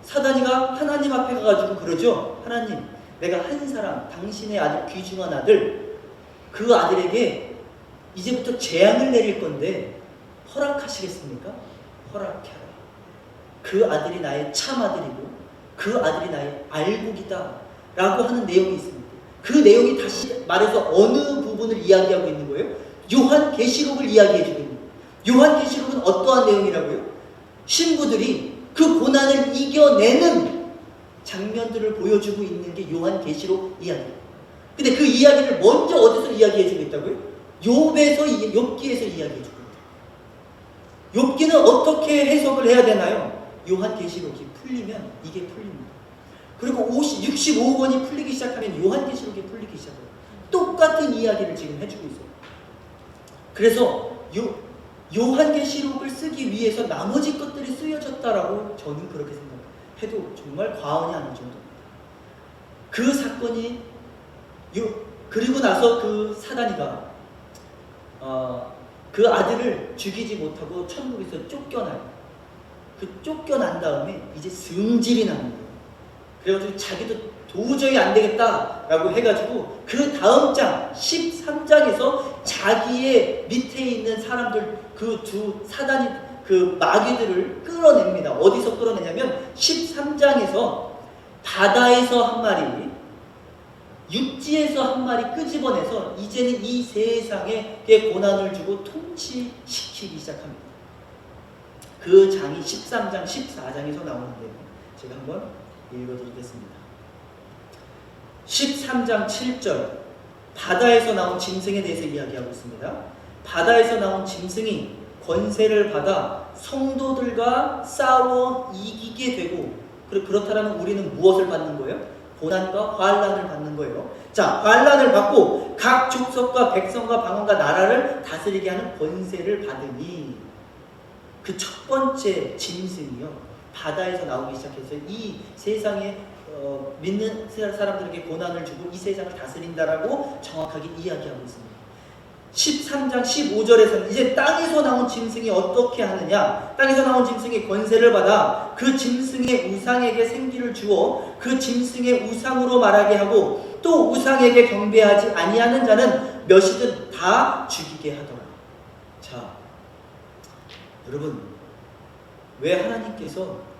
사단이가 하나님 앞에 가가지고 그러죠. 하나님, 내가 한 사람, 당신의 아들, 귀중한 아들, 그 아들에게 이제부터 재앙을 내릴 건데 허락하시겠습니까? 허락해라. 그 아들이 나의 참 아들이고 그 아들이 나의 알곡이다 라고 하는 내용이 있습니다. 그 내용이 다시 말해서 어느 부분을 이야기하고 있는 거예요? 요한계시록을 이야기해주고 있는 거예요. 요한계시록은 어떠한 내용이라고요? 신부들이 그 고난을 이겨내는 장면들을 보여주고 있는 게 요한계시록 이야기예요. 근데 그 이야기를 먼저 어디서 이야기해주고 있다고요? 욥기에서 이야기해주고 있다. 욥기는 어떻게 해석을 해야 되나요? 요한계시록이 풀리면 이게 풀립니다. 그리고 65권이 풀리기 시작하면 요한계시록이 풀리기 시작해요. 똑같은 이야기를 지금 해주고 있어요. 그래서 요한계시록을 쓰기 위해서 나머지 것들이 쓰여졌다라고 저는 그렇게 생각해요. 해도 정말 과언이 아닐 정도입니다. 그 사건이 그리고 나서 그 사단이가 그 아들을 죽이지 못하고 천국에서 쫓겨나요. 그 쫓겨난 다음에 이제 승질이 나는 거예요. 그래가지고 자기도 도저히 안 되겠다라고 해가지고 그 다음 장 13장에서 자기의 밑에 있는 사람들 그 두 사단이 그 마귀들을 끌어냅니다. 어디서 끌어내냐면 13장에서 바다에서 한 마리, 육지에서 한 마리 끄집어내서 이제는 이 세상에 고난을 주고 통치시키기 시작합니다. 그 장이 13장, 14장에서 나오는데요. 제가 한번 읽어드리겠습니다. 13장 7절, 바다에서 나온 짐승에 대해서 이야기하고 있습니다. 바다에서 나온 짐승이 권세를 받아 성도들과 싸워 이기게 되고, 그렇다면 우리는 무엇을 받는 거예요? 고난과 환난을 받는 거예요. 자, 환난을 받고 각 족속과 백성과 방언과 나라를 다스리게 하는 권세를 받으니, 그 첫 번째 짐승이요, 바다에서 나오기 시작해서 이 세상에 믿는 사람들에게 고난을 주고 이 세상을 다스린다라고 정확하게 이야기하고 있습니다. 13장 15절에서는 이제 땅에서 나온 짐승이 어떻게 하느냐, 땅에서 나온 짐승이 권세를 받아 그 짐승의 우상에게 생기를 주어 그 짐승의 우상으로 말하게 하고 또 우상에게 경배하지 아니하는 자는 몇이든 다 죽이게 하더라. 자, 여러분, 왜 하나님께서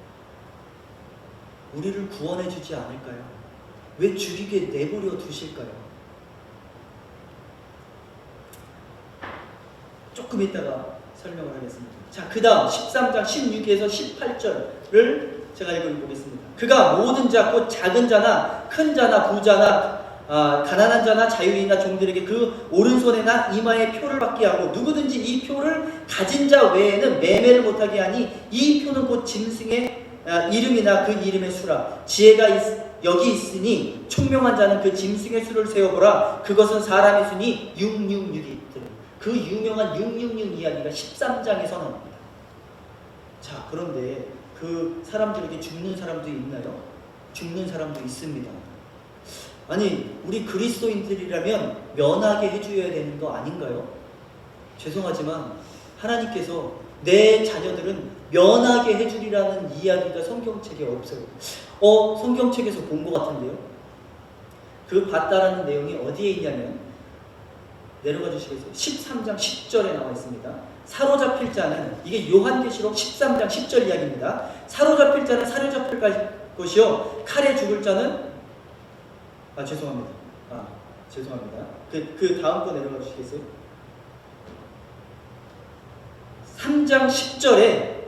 우리를 구원해 주지 않을까요? 왜 죽이게 내버려 두실까요? 조금 이따가 설명을 하겠습니다. 자, 그 다음 13장 16에서 18절을 제가 읽어보겠습니다. 그가 모든 자, 곧 작은 자나 큰 자나 부자나 가난한 자나 자유인이나 종들에게 그 오른손에나 이마에 표를 받게 하고 누구든지 이 표를 가진 자 외에는 매매를 못하게 하니 이 표는 곧 짐승의 이름이나 그 이름의 수라. 지혜가 여기 있으니 총명한 자는 그 짐승의 수를 세어보라. 그것은 사람의 수니 666이 그 유명한 666 이야기가 13장에서 나옵니다. 자, 그런데 그 사람들에게 죽는 사람도 있나요? 죽는 사람도 있습니다. 아니, 우리 그리스도인들이라면 면하게 해줘야 되는 거 아닌가요? 죄송하지만 하나님께서 내 자녀들은 면하게 해주리라는 이야기가 성경책에 없어요. 성경책에서 본 것 같은데요. 그 봤다라는 내용이 어디에 있냐면 내려가 주시겠어요? 13장 10절에 나와 있습니다. 사로잡힐 자는, 이게 요한계시록 13장 10절 이야기입니다. 사로잡힐 자는 사로잡힐 것이요 칼에 죽을 자는 죄송합니다. 그 다음 거 내려가 주시겠어요? 3장 10절에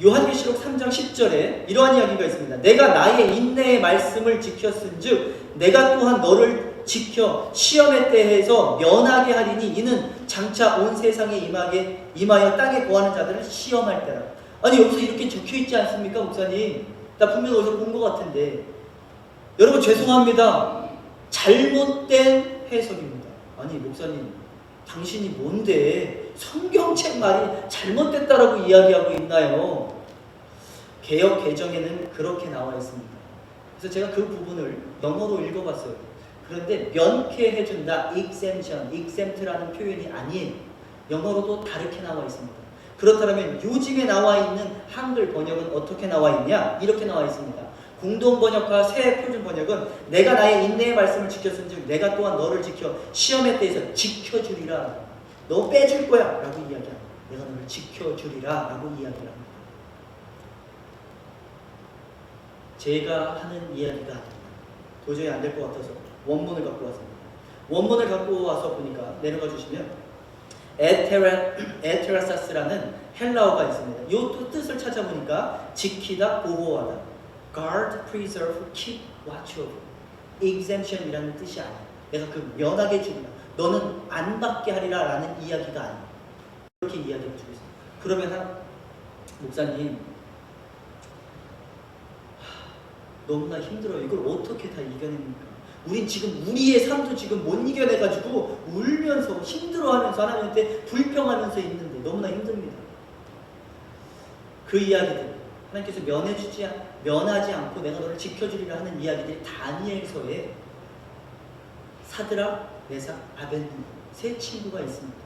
요한계시록 3장 10절에 이러한 이야기가 있습니다. 내가 나의 인내의 말씀을 지켰은즉 내가 또한 너를 지켜 시험의 때에서 면하게 하리니 이는 장차 온 세상에 임하여 땅에 거하는 자들을 시험할 때라. 아니, 여기서 이렇게 적혀있지 않습니까, 목사님? 나 분명 어디서 본 것 같은데. 여러분, 죄송합니다. 잘못된 해석입니다. 아니, 목사님, 당신이 뭔데 성경책 말이 잘못됐다라고 이야기하고 있나요? 개역 개정에는 그렇게 나와 있습니다. 그래서 제가 그 부분을 영어로 읽어봤어요. 그런데 면케해준다, exempt라는 표현이 아닌 영어로도 다르게 나와 있습니다. 그렇다면 요즘에 나와 있는 한글 번역은 어떻게 나와 있냐? 이렇게 나와 있습니다. 공동 번역과 새 표준 번역은 내가 나의 인내의 말씀을 지켰은즉 내가 또한 너를 지켜 시험의 때에서 지켜주리라. 너 빼줄 거야 라고 이야기합니다. 내가 너를 지켜주리라 라고 이야기합니다. 제가 하는 이야기가 아닙니다. 도저히 안 될 것 같아서 원문을 갖고 왔습니다. 원문을 갖고 와서 보니까 내려가 주시면 에테라사스라는 헬라어가 있습니다. 이 뜻을 찾아보니까 지키다, 보호하다, guard, preserve, keep, watch over, exemption이라는 뜻이 아니에요. 내가 그 면하게 주리라, 너는 안 받게 하리라 라는 이야기가 아니에요. 그렇게 이야기해 주고 있습니다. 그러면 목사님, 너무나 힘들어요. 이걸 어떻게 다 이겨냅니까? 우린 지금 우리의 삶도 지금 못 이겨내가지고 울면서 힘들어하면서 하나님한테 불평하면서 있는데 너무나 힘듭니다. 그 이야기들, 하나님께서 면하지 않고 내가 너를 지켜주리라 하는 이야기들이 다니엘서에 사드락, 메삭, 아벳느고 세 친구가 있습니다.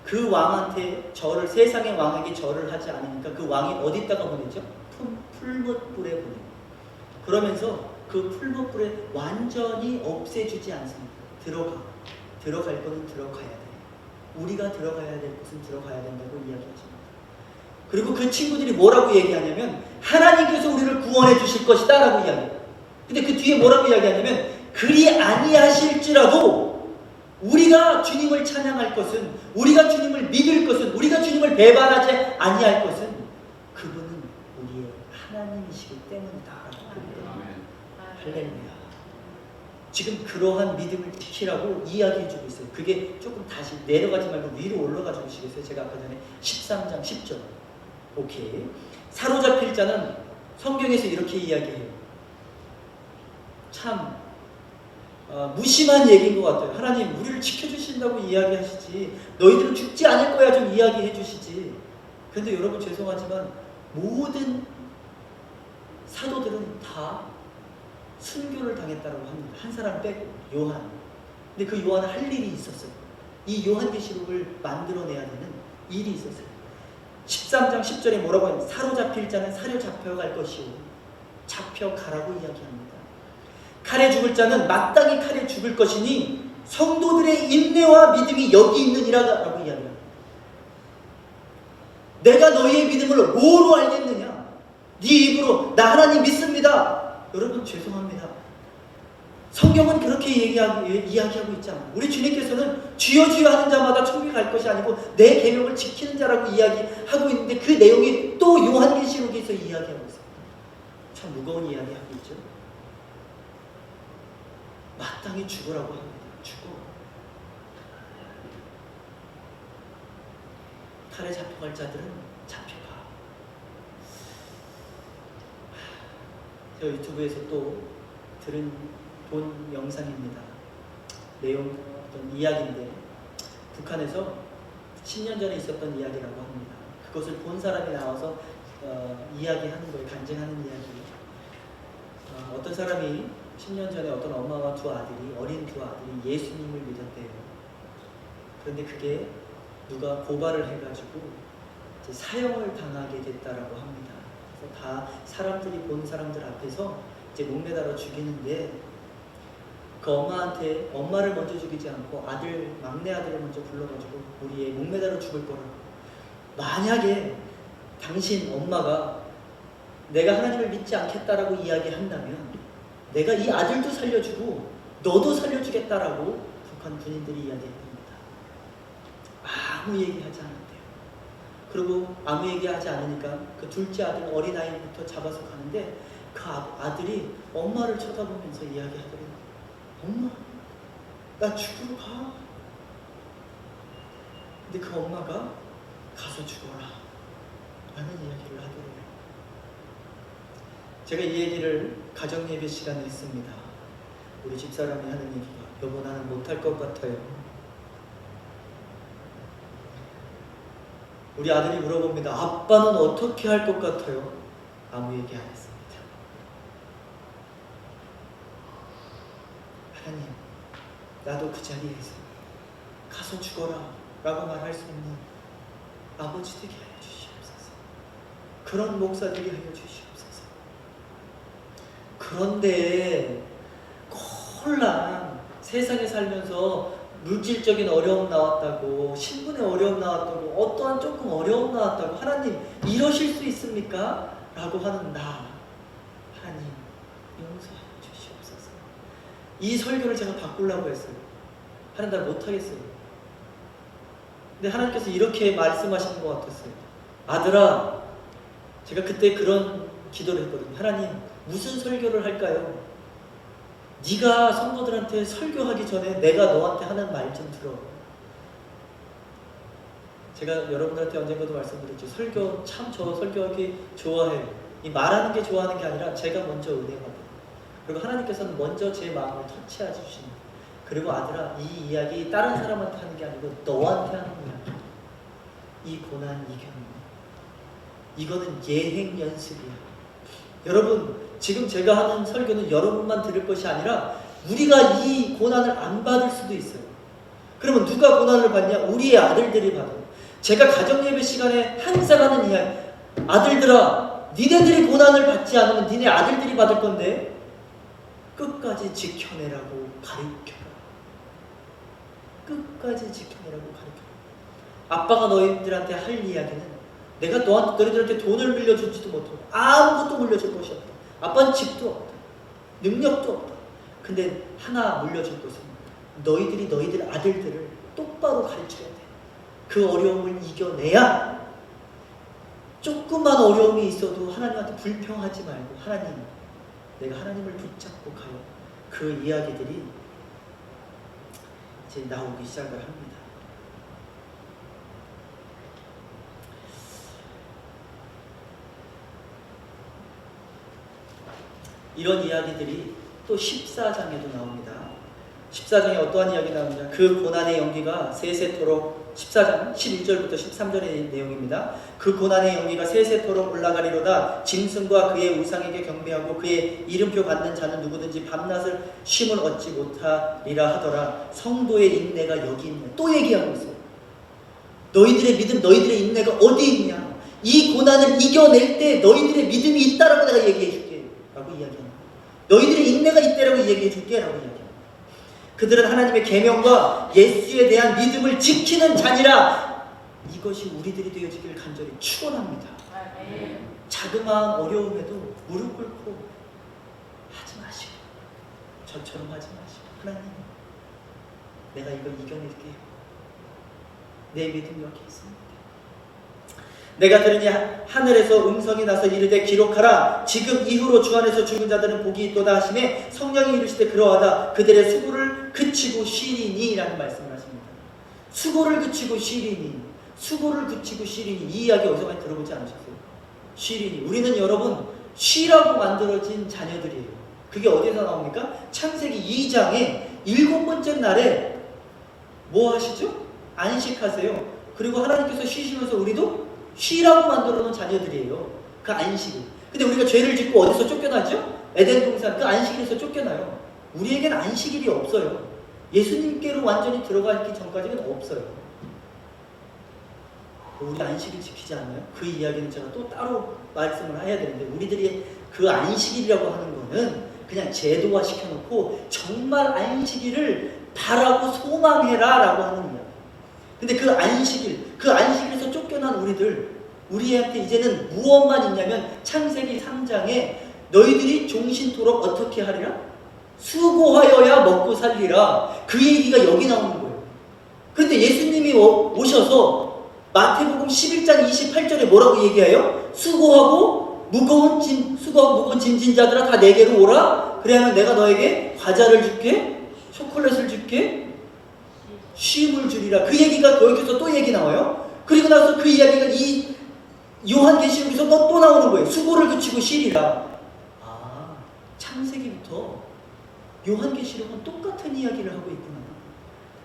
그 왕한테 세상의 왕에게 절을 하지 않으니까 그 왕이 어디다가 보내죠? 풀무불에 보내요. 그러면서 그 풀무불에 완전히 없애주지 않습니다. 들어갈 거는 들어가야 돼. 우리가 들어가야 될 곳은 들어가야 된다고 이야기하십니다. 그리고 그 친구들이 뭐라고 얘기하냐면 하나님께서 우리를 구원해 주실 것이다 라고 이야기해요. 근데 그 뒤에 뭐라고 이야기하냐면 그리 아니하실지라도 우리가 주님을 찬양할 것은, 우리가 주님을 믿을 것은, 우리가 주님을 배반하지 아니할 것은 그분은 우리의 하나님이시기 때문이다 라고 할렐루야. 지금 그러한 믿음을 지키라고 이야기해주고 있어요. 그게 조금 다시 내려가지 말고 위로 올라가 주시겠어요? 제가 아까 전에 13장 10절. 오케이. 사로잡힐 자는 성경에서 이렇게 이야기해요. 참 무심한 얘기인 것 같아요. 하나님 우리를 지켜주신다고 이야기하시지 너희들은 죽지 않을 거야 좀 이야기해 주시지. 근데 여러분 죄송하지만 모든 사도들은 다 순교를 당했다고 합니다. 한 사람 빼고 요한. 근데 그 요한은 할 일이 있었어요. 이 요한계시록을 만들어내야 되는 일이 있었어요. 13장 10절에 뭐라고 하냐면 사로잡힐 자는 사로잡혀갈 것이오 잡혀가라고 이야기합니다. 칼에 죽을 자는 마땅히 칼에 죽을 것이니 성도들의 인내와 믿음이 여기 있느니라 라고 이야기합니다. 내가 너희의 믿음을 뭐로 알겠느냐? 네 입으로 나 하나님 믿습니다. 여러분 죄송합니다. 성경은 그렇게 이야기하고 있지 않아요. 우리 주님께서는 주여 주여 하는 자마다 천국에 갈 것이 아니고 내 계명을 지키는 자라고 이야기하고 있는데 그 내용이 또 요한계시록에서 이야기하고 있어요. 참 무거운 이야기하고 있죠. 마땅히 죽으라고 합니다. 죽어. 칼에 잡혀갈 자들은 잡혀가. 제가 유튜브에서 또 본 영상입니다. 내용 어떤 이야기인데 북한에서 10년 전에 있었던 이야기라고 합니다. 그것을 본 사람이 나와서 이야기하는 거예요. 간증하는 이야기. 어떤 사람이 10년 전에 어떤 엄마와 어린 두 아들이 예수님을 믿었대요. 그런데 그게 누가 고발을 해가지고 이제 사형을 당하게 됐다라고 합니다. 그래서 다 사람들이 본 사람들 앞에서 이제 목매달아 죽이는데 그 엄마를 먼저 죽이지 않고 막내 아들을 먼저 불러가지고 우리 애 목매달아 죽을 거라고. 만약에 당신 엄마가 내가 하나님을 믿지 않겠다라고 이야기한다면 내가 이 아들도 살려주고 너도 살려주겠다라고 북한 군인들이 이야기했답니다. 아무 얘기하지 않았대요. 그리고 아무 얘기하지 않으니까 그 둘째 아들 어린아이부터 잡아서 가는데 그 아들이 엄마를 쳐다보면서 이야기하더래요. 엄마, 나 죽으러 가. 근데 그 엄마가 가서 죽어라 라는 이야기를 하더래요. 제가 이 얘기를 가정예배 시간에 했습니다. 우리 집사람이 하는 얘기가 여보 나는 못할 것 같아요. 우리 아들이 물어봅니다. 아빠는 어떻게 할 것 같아요? 아무 얘기 안 했습니다. 하나님, 나도 그 자리에서 가서 죽어라 라고 말할 수 있는 아버지 되게 하여 주시옵소서. 그런 목사들이 하여 주시옵소서. 그런데 콜랑 세상에 살면서 물질적인 어려움 나왔다고, 신분의 어려움 나왔다고, 어떠한 조금 어려움 나왔다고 하나님 이러실 수 있습니까? 라고 하는 나, 하나님 용서해 주시옵소서. 이 설교를 제가 바꾸려고 했어요. 하나님 나 못하겠어요. 근데 하나님께서 이렇게 말씀하시는 것 같았어요. 아들아, 제가 그때 그런 기도를 했거든요. 하나님 무슨 설교를 할까요? 네가 성도들한테 설교하기 전에 내가 너한테 하는 말 좀 들어. 제가 여러분들한테 언젠가도 말씀드렸죠. 설교 참 저 설교하기 좋아해요. 이 말하는 게 좋아하는 게 아니라 제가 먼저 은혜 받아요. 그리고 하나님께서는 먼저 제 마음을 터치해 주십니다. 그리고 아들아, 이 이야기 다른 사람한테 하는 게 아니고 너한테 하는 이야기. 이 고난 이거는 예행 연습이야. 여러분, 지금 제가 하는 설교는 여러분만 들을 것이 아니라 우리가 이 고난을 안 받을 수도 있어요. 그러면 누가 고난을 받냐? 우리의 아들들이 받아요. 제가 가정예배 시간에 항상 하는 이야기, 아들들아, 니네들이 고난을 받지 않으면 니네 아들들이 받을 건데 끝까지 지켜내라고 가르쳐라. 끝까지 지켜내라고 가르쳐라. 아빠가 너희들한테 할 이야기는 내가 너희들한테 돈을 물려주지도 못하고 아무것도 물려줄 것이 없다. 아빠는 집도 없다. 능력도 없다. 근데 하나 물려줄 것은 너희들이 너희들 아들들을 똑바로 가르쳐야 돼. 그 어려움을 이겨내야 조금만 어려움이 있어도 하나님한테 불평하지 말고 하나님, 내가 하나님을 붙잡고 가요. 그 이야기들이 이제 나오기 시작을 합니다. 이런 이야기들이 또 14장에도 나옵니다. 14장에 어떠한 이야기 나오느냐? 그 고난의 연기가 세세토록, 14장 11절부터 13절의 내용입니다. 그 고난의 연기가 세세토록 올라가리로다. 짐승과 그의 우상에게 경배하고 그의 이름표 받는 자는 누구든지 밤낮을 쉼을 얻지 못하리라 하더라. 성도의 인내가 여기 있네. 또 얘기하고 있어요. 너희들의 믿음, 너희들의 인내가 어디 있냐? 이 고난을 이겨낼 때 너희들의 믿음이 있다라고 내가 얘기해 줄게 라고 이야기합니다. 너희들의 인내가 있다라고 얘기해 줄게 라고 이야기합니다. 그들은 하나님의 계명과 예수에 대한 믿음을 지키는 자니라. 이것이 우리들이 되어지기를 간절히 축원합니다. 자그마한 어려움에도 무릎 꿇고 하지 마시고, 저처럼 하지 마시고, 하나님 내가 이걸 이겨낼게요. 내 믿음 여기 있습니다. 내가 들으니 하늘에서 음성이 나서 이르되 기록하라. 지금 이후로 주 안에서 죽은 자들은 복이 있도다 하시매 성령이 이르시되 그러하다. 그들의 수고를 그치고 쉬리니 라는 말씀을 하십니다. 수고를 그치고 쉬리니, 수고를 그치고 쉬리니, 이 이야기 어디서 많이 들어보지 않으셨어요? 쉬리니. 우리는 여러분 쉬라고 만들어진 자녀들이에요. 그게 어디서 나옵니까? 창세기 2장에 7번째 날에 뭐 하시죠? 안식하세요. 그리고 하나님께서 쉬시면서 우리도 쉬라고 만들어 놓은 자녀들이에요. 그 안식을. 근데 우리가 죄를 짓고 어디서 쫓겨나죠? 에덴 동산 그 안식일에서 쫓겨나요. 우리에겐 안식일이 없어요. 예수님께로 완전히 들어가기 전까지는 없어요. 우리 안식일 지키지 않나요? 그 이야기는 제가 또 따로 말씀을 해야 되는데, 우리들이 그 안식일이라고 하는 거는 그냥 제도화 시켜놓고 정말 안식일을 바라고 소망해라 라고 하는 이야기. 근데 그 안식일에서 쫓겨난 우리한테 이제는 무엇만 있냐면 창세기 3장에 너희들이 종신토록 어떻게 하리라? 수고하여야 먹고 살리라. 그 얘기가 여기 나오는 거예요. 그런데 예수님이 오셔서 마태복음 11장 28절에 뭐라고 얘기해요? 수고하고 무거운 짐진 자들아 다 내게로 오라. 그래야만 내가 너에게 과자를 줄게, 초콜릿을 줄게, 쉼을 주리라. 그 얘기가 여기서 또 얘기 나와요. 그리고 나서 그 이야기가 이 요한계시록에서 또 나오는 거예요. 수고를 그치고 쉬리라. 아, 창세기부터 요한계시록은 똑같은 이야기를 하고 있구나.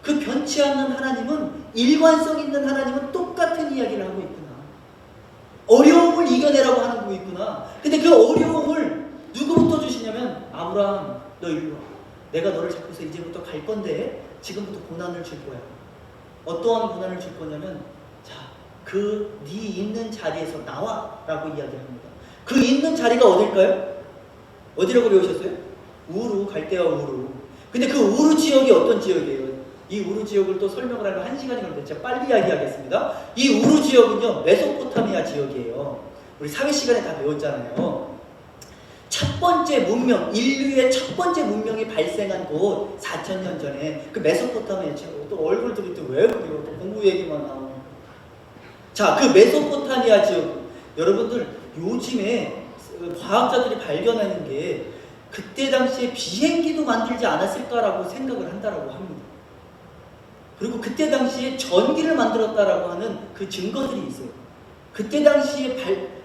그 변치 않는 하나님은, 일관성 있는 하나님은 똑같은 이야기를 하고 있구나. 어려움을 이겨내라고 하는 거고 있구나. 근데 그 어려움을 누구부터 주시냐면, 아브라함 너 일로 와. 내가 너를 잡고서 이제부터 갈 건데 지금부터 고난을 줄 거야. 어떠한 고난을 줄 거냐면, 자, 그 네 있는 자리에서 나와 라고 이야기합니다. 그 있는 자리가 어딜까요? 어디라고 배우셨어요? 우루, 갈대아 우루. 근데 그 우루 지역이 어떤 지역이에요? 이 우루 지역을 또 설명을 하면 1시간이 걸리는데 제가 빨리 이야기하겠습니다. 이 우루 지역은요, 메소포타미아 지역이에요. 우리 사회 시간에 다 배웠잖아요. 첫 번째 문명, 인류의 첫 번째 문명이 발생한 곳, 4000년 전에 그 메소포타미아 지역. 또 얼굴 들을 때 왜 그래요? 또 공부 얘기만 나오고. 자, 그 메소포타미아 지역, 여러분들 요즘에 과학자들이 발견하는 게 그때 당시에 비행기도 만들지 않았을까라고 생각을 한다라고 합니다. 그리고 그때 당시에 전기를 만들었다라고 하는 그 증거들이 있어요. 그때 당시에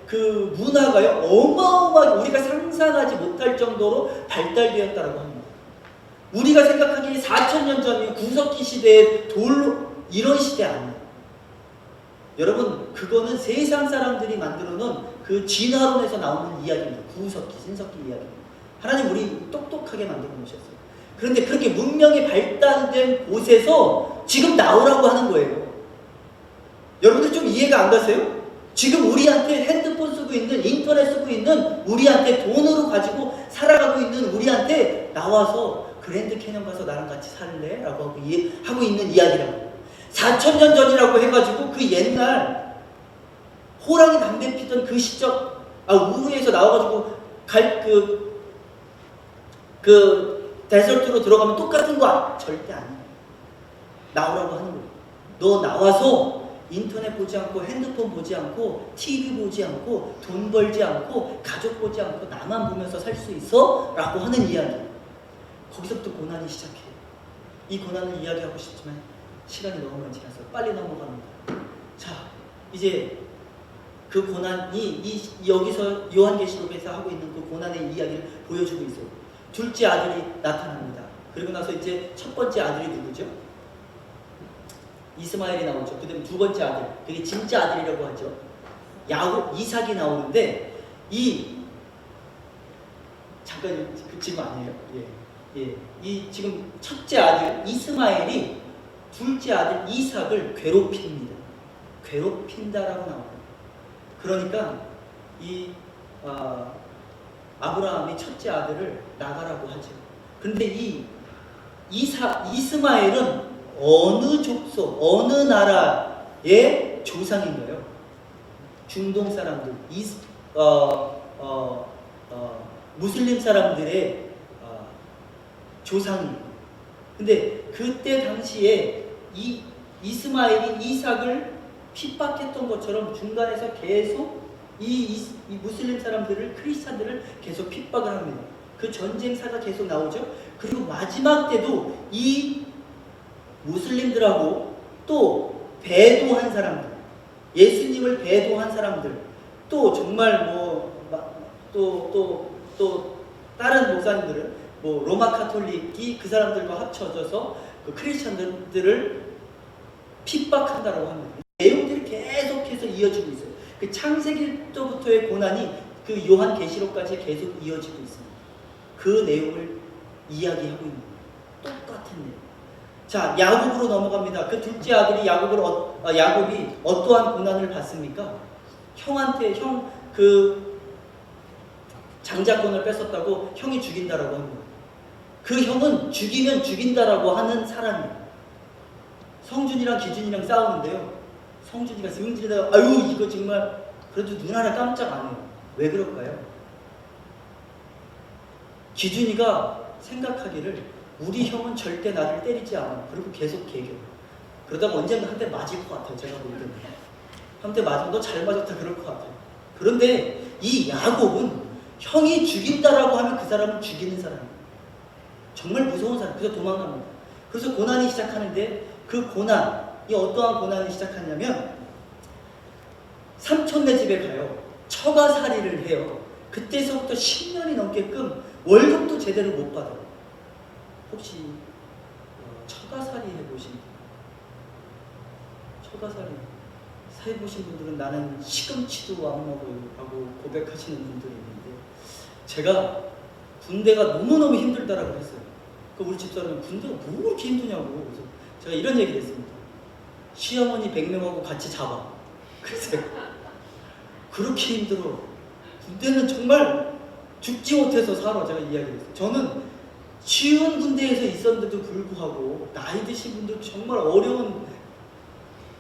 그 문화가요, 어마어마하게 우리가 상상하지 못할 정도로 발달되었다라고 합니다. 우리가 생각하기에 4000년 전이면 구석기 시대의 돌로, 이런 시대 아니에요. 여러분, 그거는 세상 사람들이 만들어 놓은 그 진화론에서 나오는 이야기입니다. 구석기, 신석기 이야기. 하나님 우리 똑똑하게 만들어 놓으셨어요. 그런데 그렇게 문명이 발달된 곳에서 지금 나오라고 하는 거예요. 여러분들 좀 이해가 안 가세요? 지금 우리한테 핸드폰 쓰고 있는, 인터넷 쓰고 있는, 우리한테 돈으로 가지고 살아가고 있는 우리한테 나와서 그랜드 캐년 가서 나랑 같이 살래? 라고 하고 있는 이야기라고. 4000년 전이라고 해가지고 그 옛날 호랑이 담배 피던 그 시절, 우루에서 나와가지고 데설트로 들어가면 똑같은 거 절대 아니에요. 나오라고 하는 거예요. 너 나와서 인터넷 보지 않고, 핸드폰 보지 않고, TV 보지 않고, 돈 벌지 않고, 가족 보지 않고 나만 보면서 살 수 있어? 라고 하는 이야기. 거기서부터 고난이 시작해요. 이 고난을 이야기하고 싶지만 시간이 너무 많이 지났어요. 빨리 넘어갑니다. 자, 이제 그 고난이 여기서 요한계시록에서 하고 있는 그 고난의 이야기를 보여주고 있어요. 둘째 아들이 나타납니다. 그리고 나서 이제 첫 번째 아들이 누구죠? 이스마엘이 나오죠. 그 다음에 두 번째 아들, 그게 진짜 아들이라고 하죠. 이삭이 나오는데, 잠깐, 지금 아니에요. 이 지금 첫째 아들 이스마엘이 둘째 아들 이삭을 괴롭힙니다. 괴롭힌다라고 나와요. 그러니까 아브라함이 첫째 아들을 나가라고 하죠. 그런데 이 이스마엘은 어느 족속, 어느 나라의 조상인가요? 중동 사람들, 무슬림 사람들의 조상입니다. 근데 그때 당시에 이스마엘이 이삭을 핍박했던 것처럼 중간에서 계속 이 무슬림 사람들을, 크리스찬들을 계속 핍박을 합니다. 그 전쟁사가 계속 나오죠. 그리고 마지막 때도 이 무슬림들하고 또 배도한 사람들, 예수님을 배도한 사람들, 또 정말 또 다른 목사님들은 로마 카톨릭이 그 사람들과 합쳐져서 그 크리스천들을 핍박한다라고 합니다. 내용들이 계속해서 이어지고 있어요. 그 창세기 때부터의 고난이 그 요한계시록까지 계속 이어지고 있습니다. 그 내용을 이야기하고 있는 거예요. 똑같은 내용. 자, 야곱으로 넘어갑니다. 그 둘째 아들이 야곱이 어떠한 고난을 받습니까? 형한테 그 장자권을 뺏었다고 형이 죽인다라고 합니다. 그 형은 죽이면 죽인다라고 하는 사람이에요. 성준이랑 기준이랑 싸우는데요. 성준이가 승질에다가 아유 이거 정말 그래도 눈 하나 깜짝 안 해요. 왜 그럴까요? 기준이가 생각하기를 우리 형은 절대 나를 때리지 않아. 그리고 계속 개겨. 그러다가 언젠가 한 대 맞을 것 같아요. 제가 볼 때는. 한 대 맞으면 너 잘 맞았다 그럴 것 같아요. 그런데 이 야곱은 형이 죽인다라고 하면 그 사람은 죽이는 사람이에요. 정말 무서운 사람. 그래서 도망갑니다. 그래서 고난이 시작하는데 그 고난이 어떠한 고난이 시작하냐면 삼촌네 집에 가요. 처가살이를 해요. 그때서부터 10년이 넘게끔 월급도 제대로 못 받아요. 혹시 처가살이 해보신 분? 처가살이 해보신 분들은 나는 시금치도 안 먹어요 라고 고백하시는 분들이 있는데 제가 군대가 너무너무 힘들다라고 했어요. 우리 집사람은 군대가 뭐 그렇게 힘드냐고. 그래서 제가 이런 얘기를 했습니다. 시어머니 100명하고 같이 잡아. 그래서 그렇게 힘들어. 군대는 정말 죽지 못해서 살아. 제가 이야기를 했어요. 저는 쉬운 군대에서 있었는데도 불구하고 나이 드신 분들 정말 어려운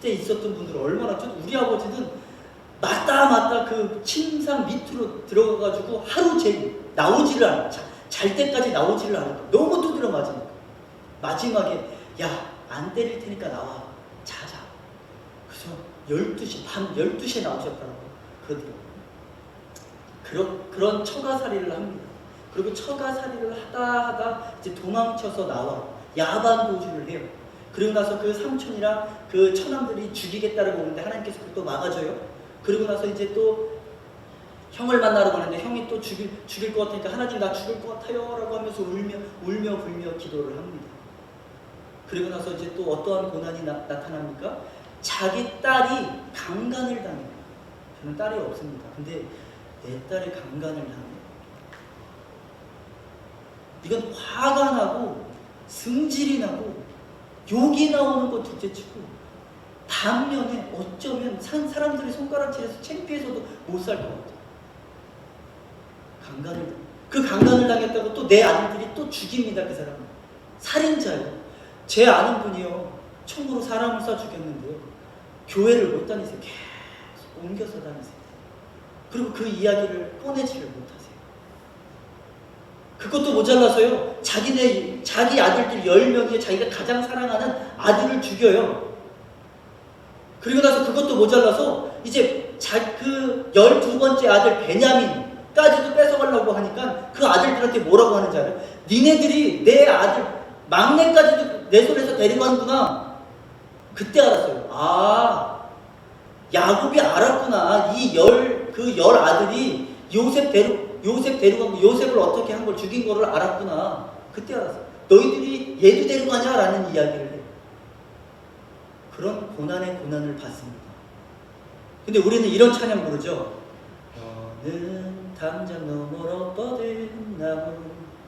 때 있었던 분들 얼마나 우리 아버지는 맞다 그 침상 밑으로 들어가가지고 하루 종일 나오지를 않아. 잘 때까지 나오지를 않아. 너무 두드려 맞으니까. 마지막에 야 안 때릴 테니까 나와. 자자. 그래서 12시 밤 12시에 나오셨다고 그러더라고요. 그런 처가살이를 합니다. 그리고 처가살이를 하다 이제 도망쳐서 나와 야반 도주를 해요. 그리고 나서 그 삼촌이랑 그 처남들이 죽이겠다고 오는데 하나님께서 그걸 또 막아줘요. 그리고 나서 이제 또 형을 만나러 가는데 형이 또 죽일 것 같으니까 하나님 나 죽을 것 같아요 라고 하면서 울며 불며 기도를 합니다. 그리고 나서 이제 또 어떠한 고난이 나타납니까? 자기 딸이 강간을 당해요. 저는 딸이 없습니다. 근데 내 딸이 강간을 당해요. 이건 화가 나고 승질이 나고 욕이 나오는 것 둘째치고 반면에 어쩌면 사람들이 손가락질해서 창피해서도 못 살 것 같아요. 그 강간을 당했다고 또 내 아들들이 또 죽입니다. 그 사람은 살인자예요. 제 아는 분이요 총으로 사람을 쏴 죽였는데요 교회를 못 다니세요. 계속 옮겨서 다니세요. 그리고 그 이야기를 꺼내지를 못하세요. 그것도 모자라서요 자기 아들들 10명이 자기가 가장 사랑하는 아들을 죽여요. 그리고 나서 그것도 모자라서 이제 그 12번째 아들 베냐민까지도 뺏어가려고 하니까 그 아들들한테 뭐라고 하는지 알아요? 니네들이 내 아들 막내까지도 내 손에서 데리고 가는구나. 그때 알았어요. 아, 야곱이 알았구나. 그 열 아들이 요셉 데려가고 요셉을 어떻게 한 걸 죽인 거를 알았구나. 그때 알았어요. 너희들이 얘도 데리고 가냐? 라는 이야기를 해요. 그런 고난을 받습니다. 근데 우리는 이런 찬양 부르죠. 너는 담장 너머로 뻗은 나무.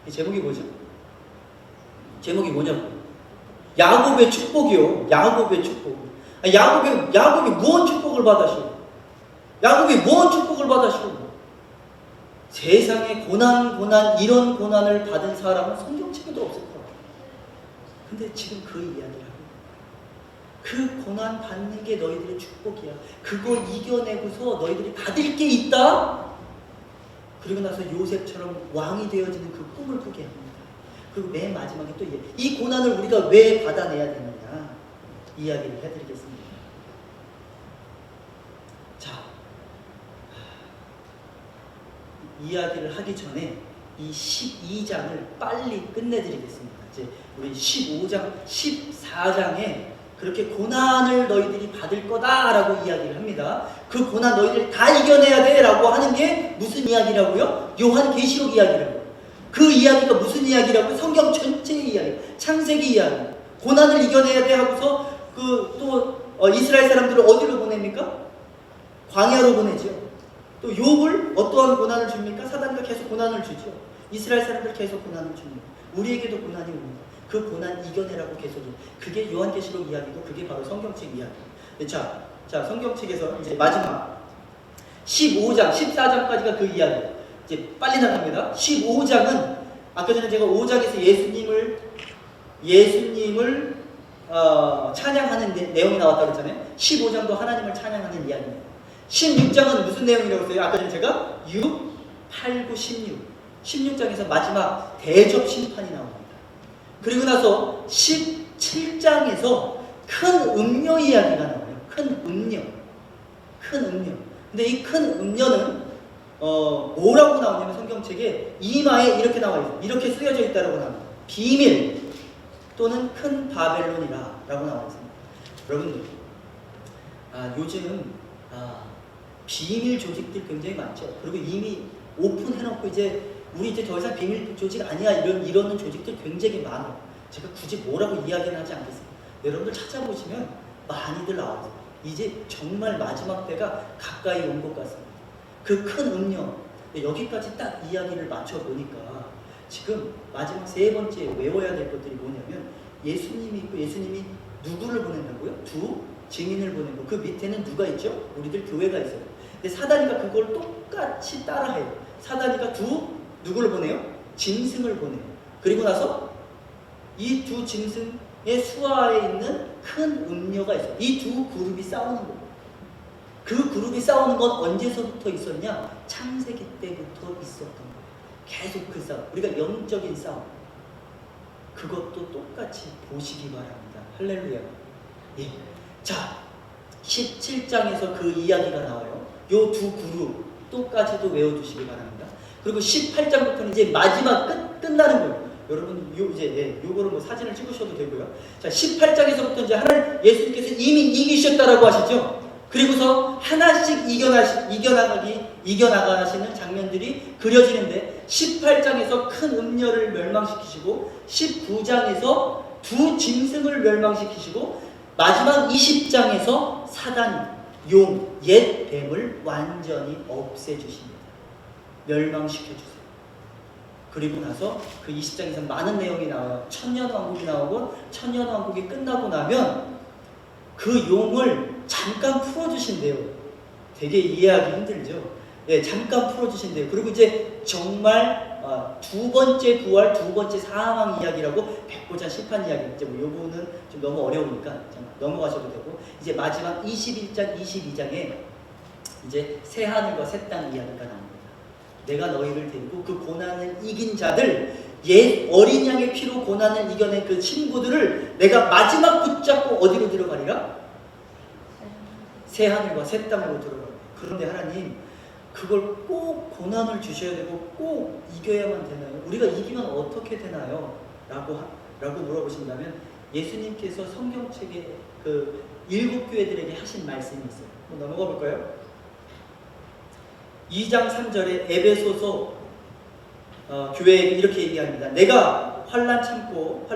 이 제목이 뭐죠? 제목이 뭐냐고. 야곱의 축복이요. 야곱의 축복. 야곱이 무언 축복을 받으시오? 야곱이 무언 축복을 받으시오? 세상에 고난 이런 고난을 받은 사람은 성경책에도 없을 것 같아요. 근데 지금 그 이야기를 하고 그 고난 받는 게 너희들의 축복이야. 그거 이겨내고서 너희들이 받을 게 있다. 그리고 나서 요셉처럼 왕이 되어지는 그 꿈을 꾸게 합니다. 그리고 맨 마지막에 또 이 고난을 우리가 왜 받아내야 되느냐 이야기를 해드리겠습니다. 이야기를 하기 전에 이 12장을 빨리 끝내드리겠습니다. 이제 우리 15장, 14장에 그렇게 고난을 너희들이 받을 거다라고 이야기를 합니다. 그 고난 너희들 다 이겨내야 돼라고 하는 게 무슨 이야기라고요? 요한계시록 이야기라고요. 그 이야기가 무슨 이야기라고요? 성경 전체의 이야기, 창세기 이야기. 고난을 이겨내야 돼 하고서 이스라엘 사람들을 어디로 보냅니까? 광야로 보내죠. 또 욥을 어떠한 고난을 줍니까? 사단과 계속 고난을 주죠. 이스라엘 사람들 계속 고난을 줍니다. 우리에게도 고난이 옵니다. 그 고난 이겨내라고 계속. 그게 요한계시록 이야기고 그게 바로 성경책 이야기. 자, 성경책에서 이제 마지막 15장, 14장까지가 그 이야기. 이제 빨리 나갑니다. 15장은 아까 전에 제가 5장에서 예수님을 찬양하는 내용이 나왔다고 했잖아요. 15장도 하나님을 찬양하는 이야기입니다. 16장은 무슨 내용이라고 했어요? 아까 전에 제가 6, 8, 9, 16장에서 마지막 대접 심판이 나옵니다. 그리고 나서 17장에서 큰 음료 이야기가 나와요. 큰 음료. 근데 이 큰 음료는 뭐라고 나오냐면 성경책에 이마에 이렇게 나와 있어요. 이렇게 쓰여져 있다고 나옵니다. 비밀 또는 큰 바벨론이라 라고 나와 있습니다. 여러분들 요즘 비밀 조직들 굉장히 많죠. 그리고 이미 오픈해놓고 우리 더 이상 비밀 조직 아니야 이러는 조직들 굉장히 많아요. 제가 굳이 뭐라고 이야기는 하지 않겠습니다. 여러분들 찾아보시면 많이들 나와요. 이제 정말 마지막 때가 가까이 온 것 같습니다. 그 큰 음료. 여기까지 딱 이야기를 맞춰보니까 지금 마지막 세 번째 외워야 될 것들이 뭐냐면 예수님이 있고 예수님이 누구를 보낸다고요? 두 증인을 보내고 그 밑에는 누가 있죠? 우리들 교회가 있어요. 근데 사단이가 그걸 똑같이 따라해요. 사단이가 누구를 보내요? 짐승을 보내요. 그리고 나서 이 두 짐승의 수하에 있는 큰 음료가 있어요. 이 두 그룹이 싸우는 거예요. 그 그룹이 싸우는 건 언제서부터 있었냐? 창세기 때부터 있었던 거예요. 계속 그 싸움. 우리가 영적인 싸움. 그것도 똑같이 보시기 바랍니다. 할렐루야. 예. 자, 17장에서 그 이야기가 나와요. 요 두 그룹 또까지도 외워두시기 바랍니다. 그리고 18장부터는 이제 마지막 끝나는 거예요. 여러분, 요거를 사진을 찍으셔도 되고요. 자, 18장에서부터 이제 하나님 예수님께서 이미 이기셨다라고 하시죠. 그리고서 하나씩 이겨나가시는 장면들이 그려지는데 18장에서 큰 음녀를 멸망시키시고 19장에서 두 짐승을 멸망시키시고 마지막 20장에서 사단, 옛 뱀을 완전히 없애주십니다. 멸망시켜주세요. 그리고 나서 그 20장에서 많은 내용이 나와요. 천년왕국이 나오고 천년왕국이 끝나고 나면 그 용을 잠깐 풀어주신대요. 되게 이해하기 힘들죠. 잠깐 풀어주신대요. 그리고 이제 정말 두 번째 부활, 두 번째 사망 이야기라고 백보자 심판 이야기. 이제 요 부분은 좀 너무 어려우니까 넘어가셔도 되고 이제 마지막 21장, 22장에 이제 새 하늘과 새 땅 이야기가 나옵니다. 내가 너희를 데리고 그 고난을 이긴 자들, 어린 양의 피로 고난을 이겨낸 그 친구들을 내가 마지막 붙잡고 어디로 들어가리라? 새 하늘과 새 땅으로 들어가요. 그런데 하나님, 그걸 꼭 고난을 주셔야 되고 꼭 이겨야만 되나요? 우리가 이기면 어떻게 되나요? 라고 물어보신다면 예수님께서 성경책에 그 7교회들에게 하신 말씀이 있어요. 한번 넘어가 볼까요? 2장 3절에 에베소서 교회에게 이렇게 얘기합니다. 내가 환난 참고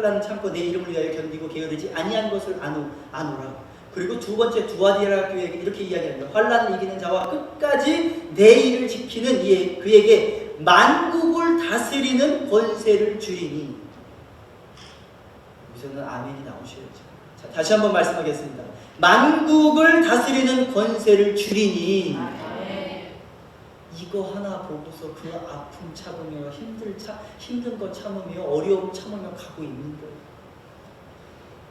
내 이름을 위하여 견디고 게으르지 아니한 것을 아노라. 그리고 두 번째 두아디라 교회에게 이렇게 이야기합니다. 환난을 이기는 자와 끝까지 내 일을 지키는 그에게 만국을 다스리는 권세를 주리니. 여기서는 아멘이 나오셔야죠. 자, 다시 한번 말씀하겠습니다. 만국을 다스리는 권세를 주리니. 이거 하나 보고서 그 아픔 참으며 힘든 거 참으며 어려움 참으며 가고 있는 거예요.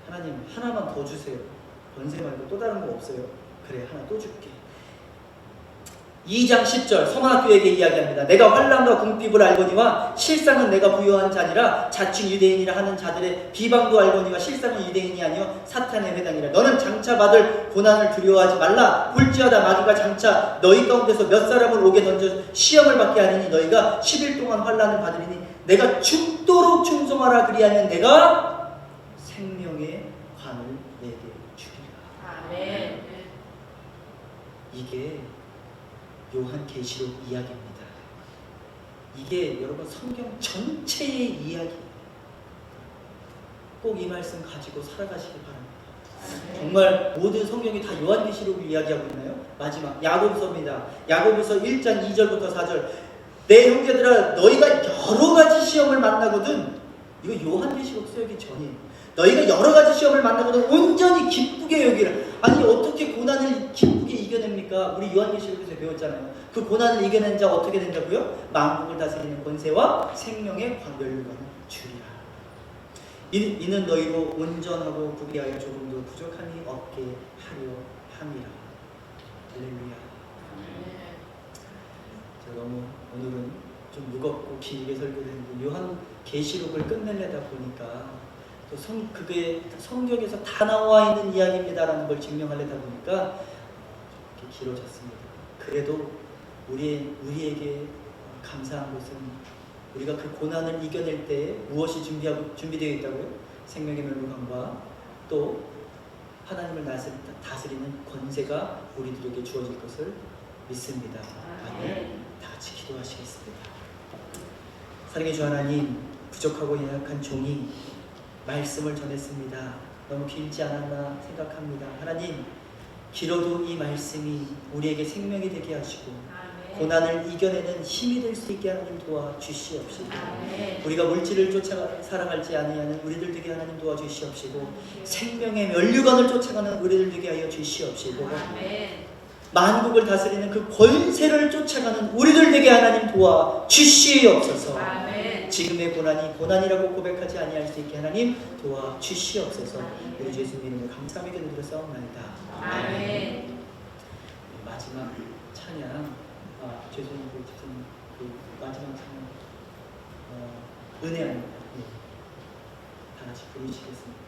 하나님 하나만 더 주세요. 권세 말고 또 다른 거 없어요? 그래, 하나 또 줄게. 2장 10절 서문학교에게 이야기합니다. 내가 환난과 궁핍을 알거니와 실상은 내가 부여한 자니라. 자칭 유대인이라 하는 자들의 비방도 알거니와 실상은 유대인이 아니요 사탄의 회당이라. 너는 장차 받을 고난을 두려워하지 말라. 볼지어다 마귀가 장차 너희 가운데서 몇 사람을 옥에 던져 시험을 받게 하리니 너희가 10일 동안 환난을 받으리니 내가 죽도록 충성하라. 그리하면 내가 생명의 관을 내게 주리라. 아멘. 이게 요한계시록 이야기입니다. 이게 여러분 성경 전체의 이야기예요. 꼭 이 말씀 가지고 살아가시기 바랍니다. 정말 모든 성경이 다 요한계시록을 이야기하고 있나요? 마지막 야고보서입니다. 야고보서 1장 2절부터 4절. 내 형제들아 너희가 여러 가지 시험을 만나거든. 이거 요한계시록 쓰기 전이에요. 너희가 여러 가지 시험을 만나거든 온전히 기쁘게 여기라. 아니 어떻게 고난을 기쁘게 이겨냅니까? 우리 요한계시록에서 배웠잖아요. 그 고난을 이겨낸 자 어떻게 된다고요? 만국을 다스리는 권세와 생명의 관멸관을 주리라. 이는 너희로 온전하고 부귀하여 조금도 부족함이 없게 하려 함이라. 할렐루야. 제가 너무 오늘은 좀 무겁고 길게 설교를 했는데 요한계시록을 끝내려다 보니까 또 그게 성경에서 다 나와 있는 이야기입니다라는 걸 증명하려다 보니까 이렇게 길어졌습니다. 그래도 우리에게 감사한 것은 우리가 그 고난을 이겨낼 때 무엇이 준비되어 있다고요? 생명의 멸류관과 또 하나님을 다스리는 권세가 우리들에게 주어질 것을 믿습니다. 아멘. 다 같이 기도하시겠습니다. 사랑의 주 하나님, 부족하고 연약한 종이 말씀을 전했습니다. 너무 길지 않았나 생각합니다. 하나님, 길어도 이 말씀이 우리에게 생명이 되게 하시고 고난을 이겨내는 힘이 될 수 있게 하나님 도와주시옵시고, 우리가 물질을 쫓아 살아갈지 아니하는 우리들 되게 하나님 도와주시옵시고, 생명의 멸류관을 쫓아가는 우리들 되게 하여 주시옵시고, 만국을 다스리는 그 권세를 쫓아가는 우리들 되게 하나님 도와주시옵소서. 지금의 고난이 고난이라고 고백하지 아니할 수 있게 하나님 도와주시옵소서. 우리 주 예수님 이름으로 감사하며 기도드렸사옵나이다. 아멘. 마지막 찬양, 죄송해요. 그 마지막 찬양 은혜합니다. 다 같이 부르시겠습니다.